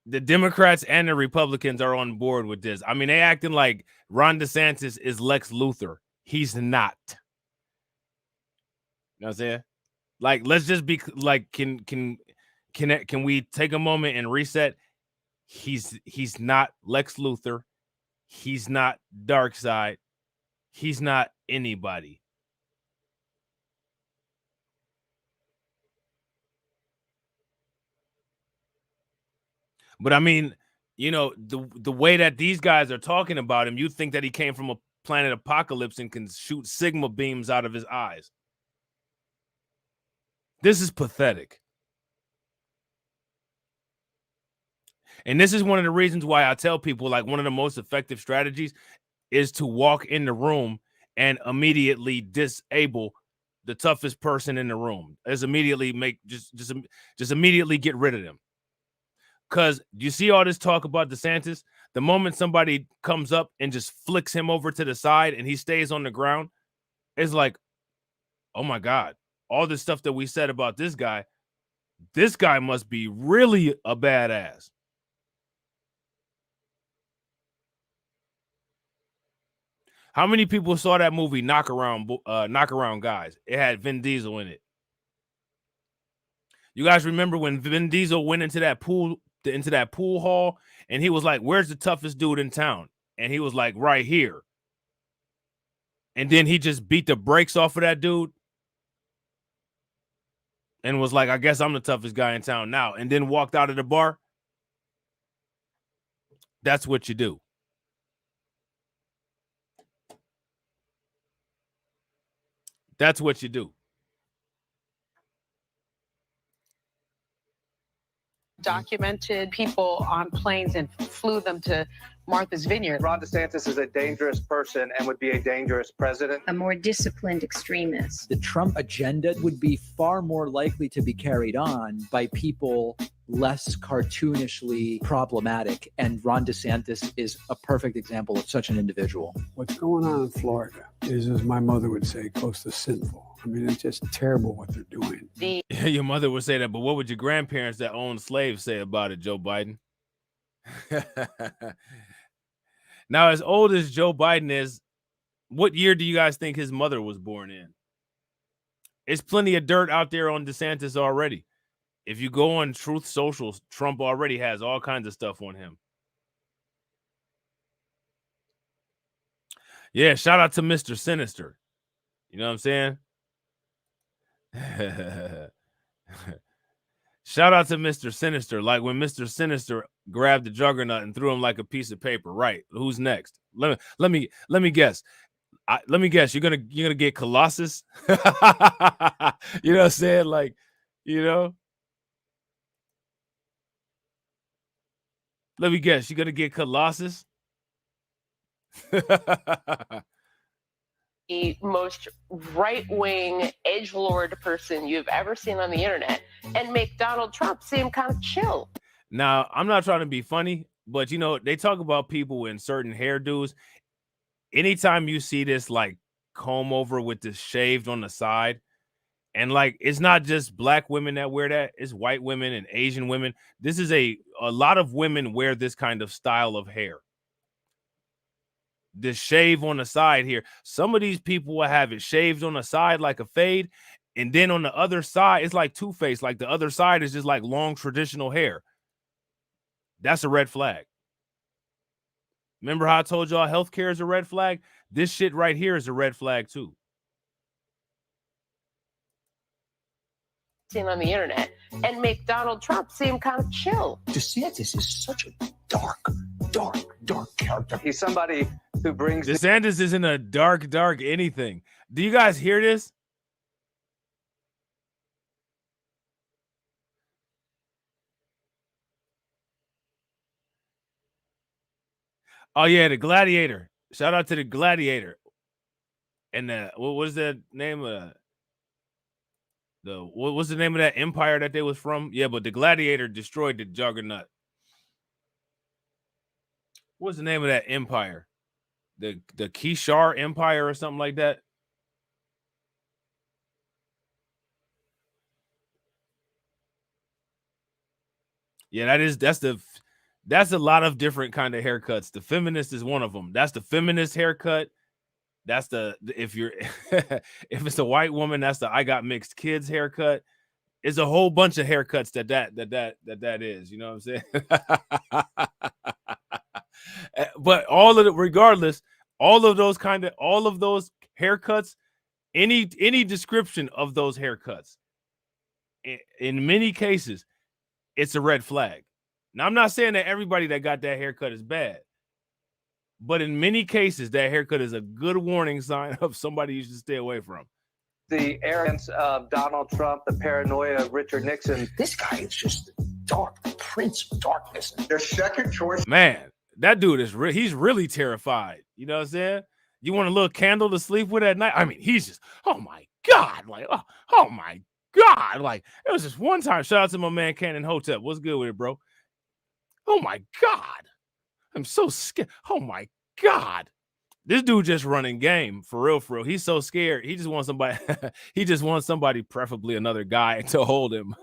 The Democrats and the Republicans are on board with this. I mean, they acting like Ron DeSantis is Lex Luthor. He's not. You know what I'm saying? Like, let's just be like, can we take a moment and reset? He's not Lex Luthor. He's not Darkseid. He's not anybody. But I mean, you know, the way that these guys are talking about him, you think that he came from a planet apocalypse and can shoot sigma beams out of his eyes. This is pathetic. And this is one of the reasons why I tell people, like, one of the most effective strategies is to walk in the room and immediately disable the toughest person in the room. Is immediately make just immediately get rid of them. Because you see all this talk about DeSantis, the moment somebody comes up and just flicks him over to the side and he stays on the ground, it's like, oh my God, all this stuff that we said about this guy must be really a badass. How many people saw that movie Knock Around Guys? It had Vin Diesel in it. You guys remember when Vin Diesel went into that pool hall and he was like, where's the toughest dude in town? And he was like, right here. And then he just beat the brakes off of that dude and was like, I guess I'm the toughest guy in town now. And then walked out of the bar. That's what you do. That's what you do. Documented people on planes and flew them to Martha's Vineyard. Ron DeSantis is a dangerous person and would be a dangerous president. A more disciplined extremist. The Trump agenda would be far more likely to be carried on by people less cartoonishly problematic. And Ron DeSantis is a perfect example of such an individual. What's going on in Florida is, as my mother would say, close to sinful. I mean, it's just terrible what they're doing. Your mother would say that, but what would your grandparents that owned slaves say about it, Joe Biden? Now, as old as Joe Biden is, what year do you guys think his mother was born in? It's plenty of dirt out there on DeSantis already. If you go on Truth Socials, Trump already has all kinds of stuff on him. Yeah, shout out to Mr. Sinister. You know what I'm saying? Shout out to Mr. Sinister. Like when Mr. Sinister grabbed the juggernaut and threw him like a piece of paper. Right. Who's next? Let me guess. Let me guess. You're gonna get Colossus. You know what I'm saying? Like, you know. Let me guess. You're gonna get Colossus. The most right-wing edgelord person you've ever seen on the internet and make Donald Trump seem kind of chill. Now, I'm not trying to be funny, but you know, they talk about people in certain hairdos. Anytime you see this like comb over with this shaved on the side, and like it's not just black women that wear that, it's white women and Asian women. This is a lot of women wear this kind of style of hair. This shave on the side here. Some of these people will have it shaved on the side like a fade, and then on the other side, it's like two-faced. Like the other side is just like long traditional hair. That's a red flag. Remember how I told y'all healthcare is a red flag? This shit right here is a red flag too. Seen on the internet and make Donald Trump seem kind of chill. DeSantis is such a dark character. He's somebody who brings DeSantis isn't a dark anything. Do you guys hear this? Oh yeah, the Gladiator. Shout out to the Gladiator. And what was the name of what was the name of that empire that they was from? Yeah, but the Gladiator destroyed the Juggernaut. What's the name of that empire? The Kishar Empire or something like that. Yeah, that's a lot of different kind of haircuts. The feminist is one of them. That's the feminist haircut. That's if it's a white woman, that's the I got mixed kids haircut. It's a whole bunch of haircuts that is, you know what I'm saying? But regardless, all of those haircuts, any description of those haircuts, in many cases, it's a red flag. Now, I'm not saying that everybody that got that haircut is bad, but in many cases, that haircut is a good warning sign of somebody you should stay away from. the arrogance of Donald Trump, the paranoia of Richard Nixon. This guy is just the dark prince of darkness. Their second choice. Man, that dude is he's really terrified. You know what I'm saying? You want a little candle to sleep with at night? I mean, he's just, oh my God, like, oh my God. Like, it was just one time. Shout out to my man Cannon Hotep. What's good with it, bro? Oh my God. I'm so scared. Oh my God. This dude just running game for real, for real. He's so scared. He just wants somebody, he just wants somebody, preferably another guy, to hold him.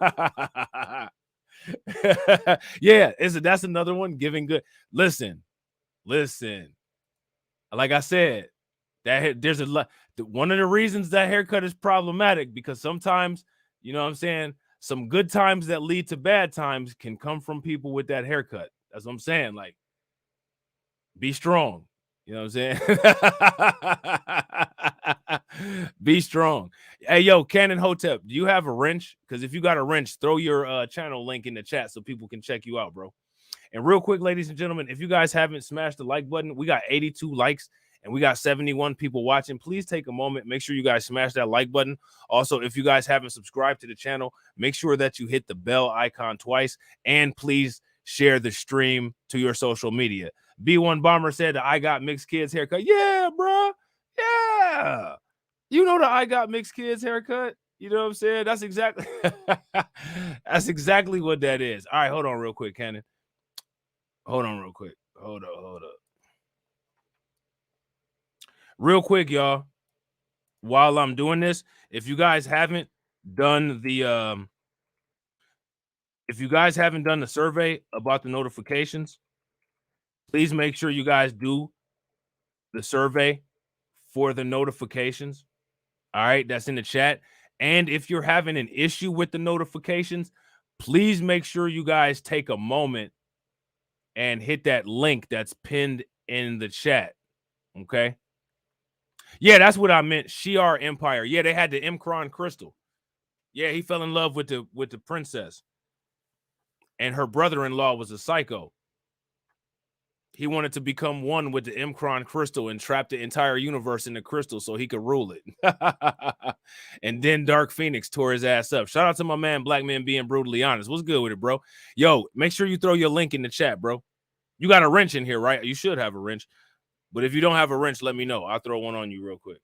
Yeah, that's another one, giving good. Listen. Like I said, there's a lot. One of the reasons that haircut is problematic, because sometimes, you know what I'm saying, some good times that lead to bad times can come from people with that haircut. That's what I'm saying. Like, be strong. You know what I'm saying? Be strong. Hey, yo, Cannon Hotep, do you have a wrench? Because if you got a wrench, throw your channel link in the chat so people can check you out, bro. And real quick, ladies and gentlemen, if you guys haven't smashed the like button, we got 82 likes and we got 71 people watching. Please take a moment. Make sure you guys smash that like button. Also, if you guys haven't subscribed to the channel, make sure that you hit the bell icon twice. And please share the stream to your social media. B1 Bomber said the I got mixed kids haircut. Yeah, bro. Yeah. You know the I got mixed kids haircut. You know what I'm saying? That's exactly that's exactly what that is. All right, hold on real quick, Cannon. Hold on real quick. Hold up. Real quick, y'all. While I'm doing this, if you guys haven't done the survey about the notifications, please make sure you guys do the survey for the notifications. All right, that's in the chat. And if you're having an issue with the notifications, please make sure you guys take a moment and hit that link that's pinned in the chat. Okay. Yeah, that's what I meant. Shi'ar Empire. Yeah, they had the Imkron crystal. Yeah, he fell in love with the princess. And her brother-in-law was a psycho. He wanted to become one with the Imkron crystal and trap the entire universe in the crystal so he could rule it. And then Dark Phoenix tore his ass up. Shout out to my man, Black Man Being Brutally Honest. What's good with it, bro? Yo, make sure you throw your link in the chat, bro. You got a wrench in here, right? You should have a wrench. But if you don't have a wrench, let me know. I'll throw one on you real quick.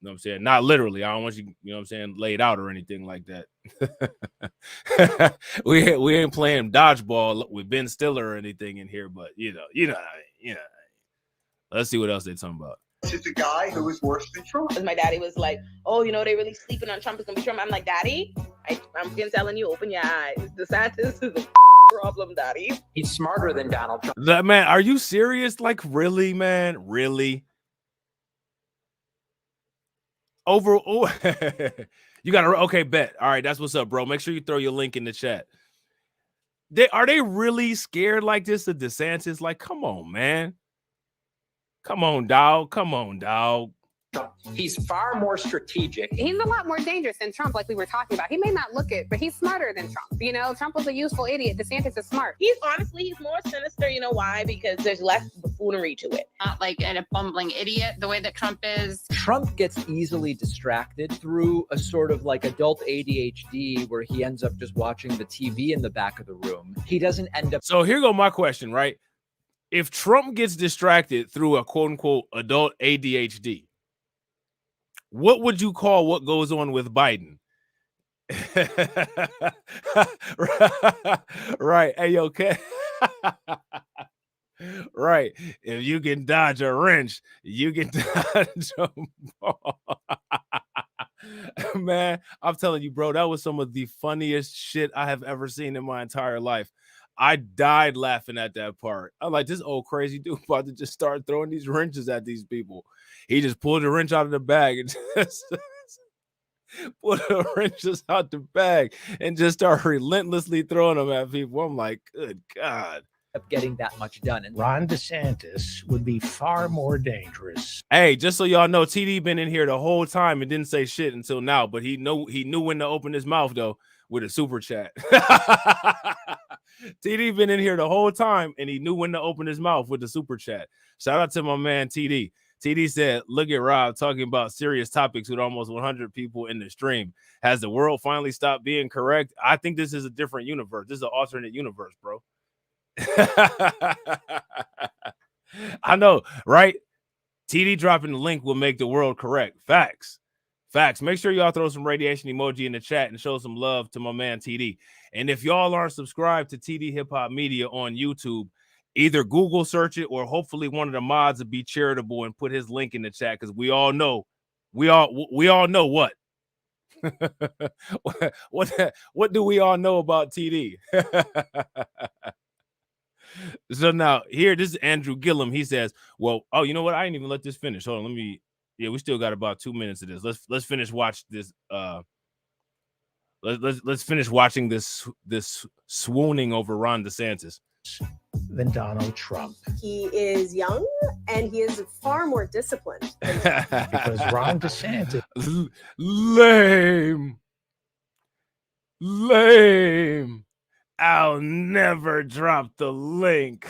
You know what I'm saying? Not literally. I don't want you, you know what I'm saying, laid out or anything like that. we ain't playing dodgeball with Ben Stiller or anything in here, but you know. Let's see what else they're talking about. It's a guy who is worse than Trump. Because my daddy was like, oh, you know, they really sleeping on Trump. It's gonna be Trump. I'm like, Daddy, I'm telling you, open your eyes. DeSantis is a problem, Daddy. He's smarter than Donald Trump. That man, are you serious? Like, really, man? Really? You gotta, okay, bet. All right, that's what's up, bro. Make sure you throw your link in the chat. Are they really scared like this of DeSantis? Like, come on, man. Come on, dog. Come on, dog. He's far more strategic. He's a lot more dangerous than Trump, like we were talking about. He may not look it, but he's smarter than Trump. You know, Trump was a useful idiot. DeSantis is smart. He's more sinister. You know why? Because there's less buffoonery to it. Not like a bumbling idiot the way that Trump is. Trump gets easily distracted through a sort of like adult ADHD where he ends up just watching the TV in the back of the room. He doesn't end up. So here go my question, right? If Trump gets distracted through a quote unquote adult ADHD, what would you call what goes on with Biden? Right. Hey, okay. Right. If you can dodge a wrench, you can dodge a ball. Man, I'm telling you, bro, that was some of the funniest shit I have ever seen in my entire life. I died laughing at that part. I'm like, this old crazy dude about to just start throwing these wrenches at these people. He just pulled the wrench out of the bag and just pulled the wrenches out the bag and just start relentlessly throwing them at people. I'm like, good God. Getting that much done. And Ron DeSantis would be far more dangerous. Hey, just so y'all know, TD been in here the whole time and didn't say shit until now, but he knew when to open his mouth though with a super chat. TD been in here the whole time and he knew when to open his mouth with the super chat. Shout out to my man TD. TD said, look at Rob talking about serious topics with almost 100 people in the stream. Has the world finally stopped being correct? I think this is a different universe. This is an alternate universe, bro. I know, right? TD dropping the link will make the world correct. Facts. Make sure y'all throw some radiation emoji in the chat and show some love to my man TD. And if y'all aren't subscribed to TD Hip Hop Media on YouTube, either Google search it or hopefully one of the mods will be charitable and put his link in the chat, because we all know what. What do we all know about TD? So now here, this is Andrew Gillum. He says, well, oh, you know what? I didn't even let this finish. Hold on, we still got about 2 minutes of this. Let's finish watch this. Let's finish watching this swooning over Ron DeSantis. Than Donald Trump. He is young and he is far more disciplined. Because Ron DeSantis. Lame. I'll never drop the link.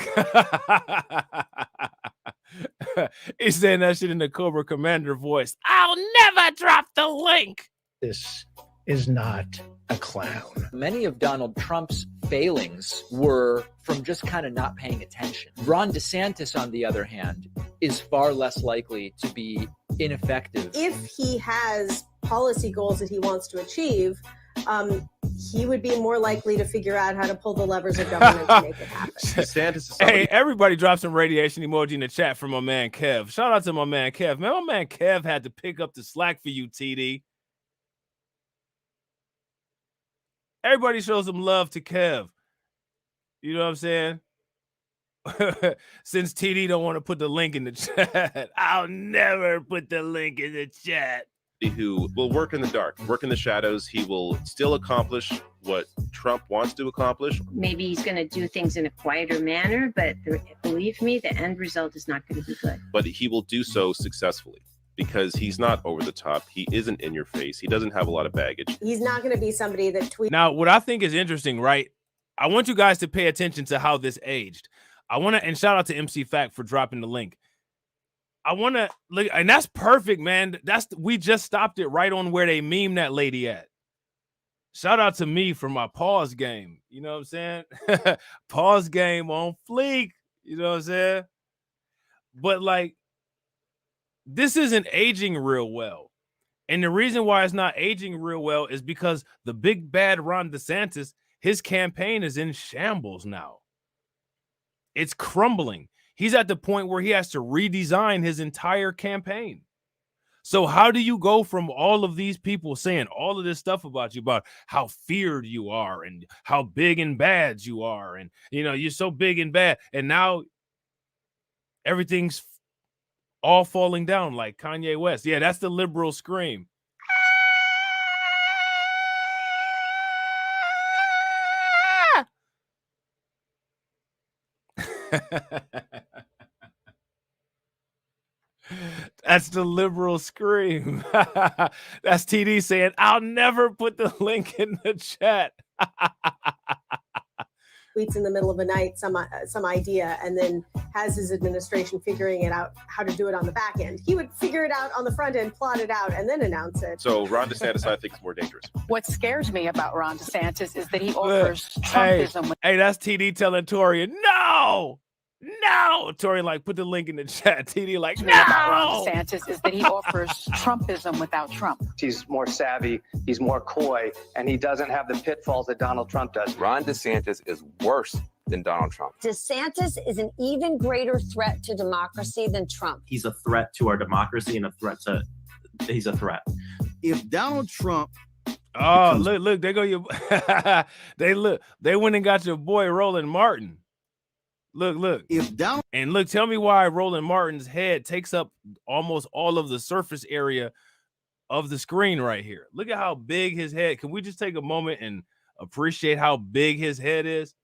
He's saying that shit in the Cobra Commander voice. I'll never drop the link. This is not a clown. Many of Donald Trump's failings were from just kind of not paying attention. Ron DeSantis, on the other hand, is far less likely to be ineffective. If he has policy goals that he wants to achieve, he would be more likely to figure out how to pull the levers of government to make it happen. DeSantis hey, everybody drop some radiation emoji in the chat for my man Kev. Shout out to my man Kev. Man, my man Kev had to pick up the slack for you, TD. Everybody show some love to Kev. You know what I'm saying? Since TD don't want to put the link in the chat, I'll never put the link in the chat. who will work in the dark, work in the shadows. He will still accomplish what Trump wants to accomplish. Maybe he's going to do things in a quieter manner, but believe me, the end result is not going to be good. But he will do so successfully because he's not over the top. He isn't in your face. He doesn't have a lot of baggage. He's not going to be somebody that tweets. Now, what I think is interesting, right? I want you guys to pay attention to how this aged. I want to, and shout out to MC Fact for dropping the link. I want to look, and that's perfect, man. We just stopped it right on where they meme that lady at. Shout out to me for my pause game. You know what I'm saying? Pause game on fleek. You know what I'm saying? But like, this isn't aging real well. And the reason why it's not aging real well is because the big bad Ron DeSantis, his campaign is in shambles now. It's crumbling. He's at the point where he has to redesign his entire campaign. So how do you go from all of these people saying all of this stuff about you, about how feared you are and how big and bad you are, and you know, you're so big and bad, and now everything's all falling down like Kanye West? Yeah, that's the liberal scream. That's the liberal scream. That's TD saying, I'll never put the link in the chat. Tweets in the middle of the night some idea, and then has his administration figuring it out how to do it on the back end. He would figure it out on the front end, plot it out, and then announce it. So Ron DeSantis, I think, is more dangerous. What scares me about Ron DeSantis is that he offers Trumpism. Hey, that's TD telling Torian, no. Torian, like, put the link in the chat. TD, like, no. About Ron DeSantis is that he offers Trumpism without Trump. He's more savvy, he's more coy, and he doesn't have the pitfalls that Donald Trump does. Ron DeSantis is worse than Donald Trump. DeSantis is an even greater threat to democracy than Trump. He's a threat to our democracy and he's a threat. If Donald Trump look, there go your they went and got your boy Roland Martin. Look. And look, tell me why Roland Martin's head takes up almost all of the surface area of the screen right here. Look at how big his head. Can we just take a moment and appreciate how big his head is?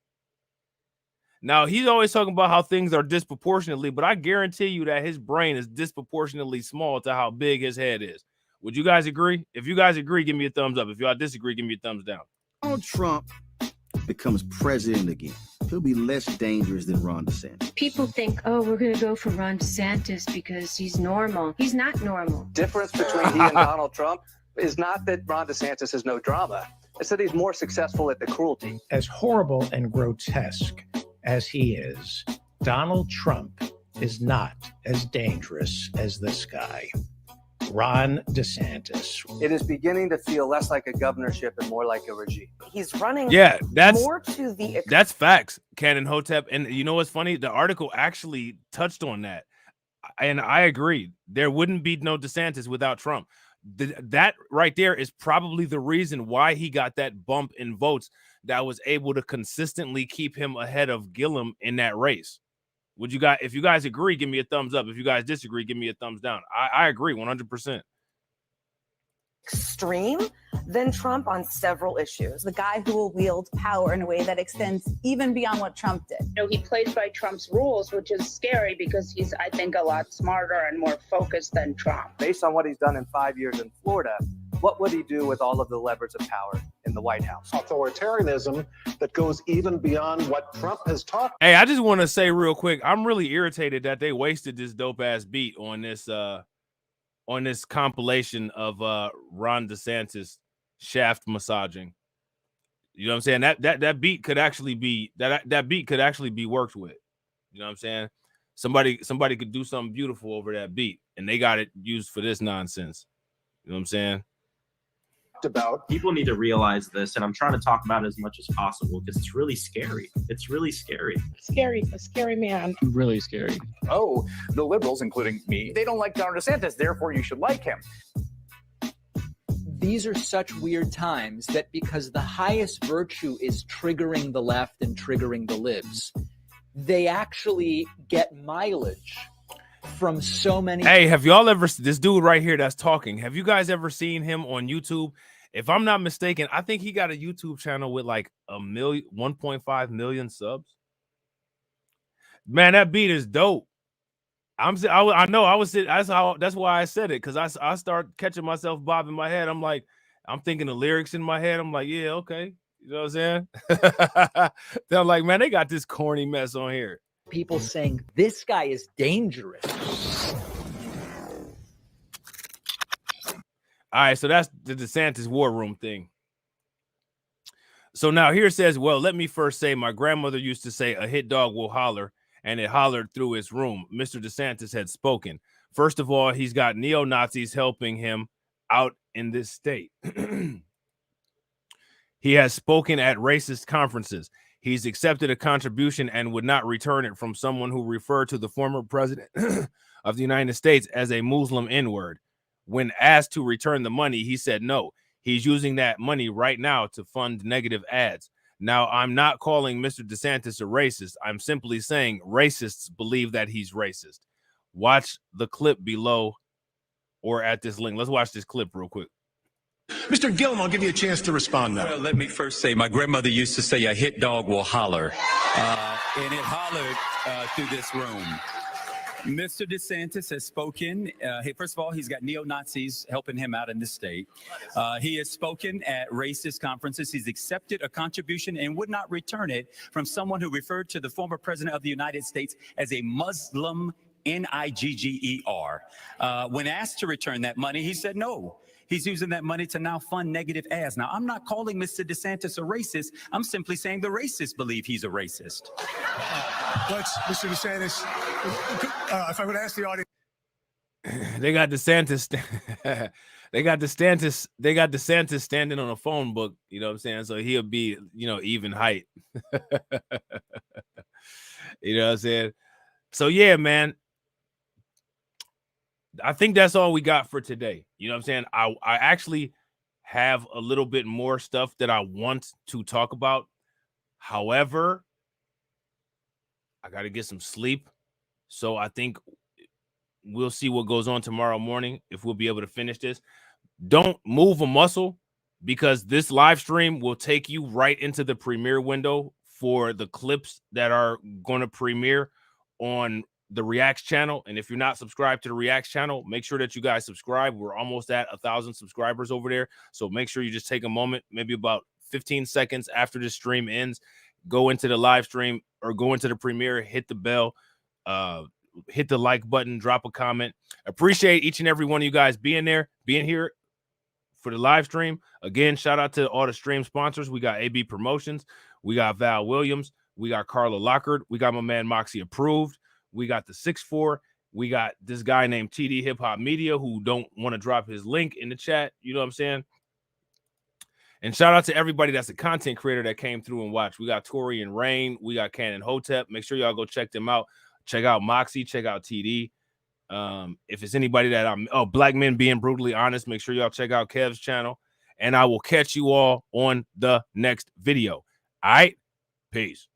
Now, he's always talking about how things are disproportionately, but I guarantee you that his brain is disproportionately small to how big his head is. Would you guys agree? If you guys agree, give me a thumbs up. If y'all disagree, give me a thumbs down. Donald Trump becomes president again, he'll be less dangerous than Ron DeSantis. People think, oh, we're going to go for Ron DeSantis because he's normal. He's not normal. Difference between he and Donald Trump is not that Ron DeSantis has no drama. It's that he's more successful at the cruelty. As horrible and grotesque as he is, Donald Trump is not as dangerous as this guy, Ron DeSantis. It is beginning to feel less like a governorship and more like a regime. He's running more to the... That's facts, Cannon Hotep. And you know what's funny? The article actually touched on that. And I agree. There wouldn't be no DeSantis without Trump. That right there is probably the reason why he got that bump in votes that was able to consistently keep him ahead of Gillum in that race. Would you guys, if you guys agree, give me a thumbs up. If you guys disagree, give me a thumbs down. I agree 100%. Extreme than Trump on several issues. The guy who will wield power in a way that extends even beyond what Trump did. You know, he plays by Trump's rules, which is scary because he's, I think, a lot smarter and more focused than Trump. Based on what he's done in 5 years in Florida, what would he do with all of the levers of power in the White House? Authoritarianism that goes even beyond what Trump has taught. Hey, I just want to say real quick, I'm really irritated that they wasted this dope ass beat on this compilation of Ron DeSantis shaft massaging. You know what I'm saying? That beat could actually be that beat could actually be worked with. You know what I'm saying? Somebody could do something beautiful over that beat, and they got it used for this nonsense. You know what I'm saying? About people need to realize this, and I'm trying to talk about it as much as possible because it's really scary. It's really scary. A scary man. Really scary. Oh, the liberals, including me, they don't like Donald DeSantis, therefore you should like him. These are such weird times that because the highest virtue is triggering the left and triggering the libs, they actually get mileage from so many. Hey, have y'all ever, this dude right here that's talking, have you guys ever seen him on YouTube? If I'm not mistaken, I think he got a YouTube channel with like 1.5 million subs. Man, that beat is dope. I know I was, that's why I said it, because I start catching myself bobbing my head. I'm like, I'm thinking the lyrics in my head. I'm like, yeah, okay. You know what I'm saying? They're like, man, they got this corny mess on here. People saying this guy is dangerous. All right, so that's the DeSantis war room thing. So now here it says, well, let me first say my grandmother used to say a hit dog will holler, and it hollered through his room. Mr. DeSantis had spoken. First of all, he's got neo-Nazis helping him out in this state. He has spoken at racist conferences. He's accepted a contribution and would not return it from someone who referred to the former president of the United States as a Muslim N-word. When asked to return the money, he said no. He's using that money right now to fund negative ads. Now, I'm not calling Mr. DeSantis a racist. I'm simply saying racists believe that he's racist. Watch the clip below or at this link. Let's watch this clip real quick. Mr. Gillum, I'll give you a chance to respond now. Well, let me first say my grandmother used to say a hit dog will holler, and it hollered through this room. Mr. DeSantis has spoken. First of all, he's got neo-Nazis helping him out in the state. He has spoken at racist conferences. He's accepted a contribution and would not return it from someone who referred to the former president of the United States as a Muslim N-I-G-G-E-R. When asked to return that money, he said no. He's using that money to now fund negative ads. Now, I'm not calling Mr. DeSantis a racist. I'm simply saying the racists believe he's a racist. Mr. DeSantis, if I would ask the audience. They got DeSantis. They got DeSantis standing on a phone book. You know what I'm saying? So he'll be, even height. You know what I'm saying? So, yeah, man. I think that's all we got for today. You know what I'm saying? I actually have a little bit more stuff that I want to talk about. However, I got to get some sleep. So I think we'll see what goes on tomorrow morning, if we'll be able to finish this. Don't move a muscle, because this live stream will take you right into the premiere window for the clips that are going to premiere on the Reacts channel. And if you're not subscribed to the Reacts channel, make sure that you guys subscribe. We're almost at 1,000 subscribers over there. So make sure you just take a moment, maybe about 15 seconds after this stream ends, go into the live stream or go into the premiere, hit the bell, hit the like button, drop a comment. Appreciate each and every one of you guys being here for the live stream. Again, shout out to all the stream sponsors. We got AB Promotions, we got Val Williams, we got Carla Lockhart, we got my man Moxie Approved, we got the 6'4", we got this guy named TD Hip Hop Media, who don't want to drop his link in the chat. You know what I'm saying? And shout out to everybody that's a content creator that came through and watched. We got Tori and Rain, we got Cannon Hotep. Make sure y'all go check them out. Check out Moxie, check out TD. If it's anybody that Black Men Being Brutally Honest, make sure y'all check out Kev's channel. And I will catch you all on the next video. All right, peace.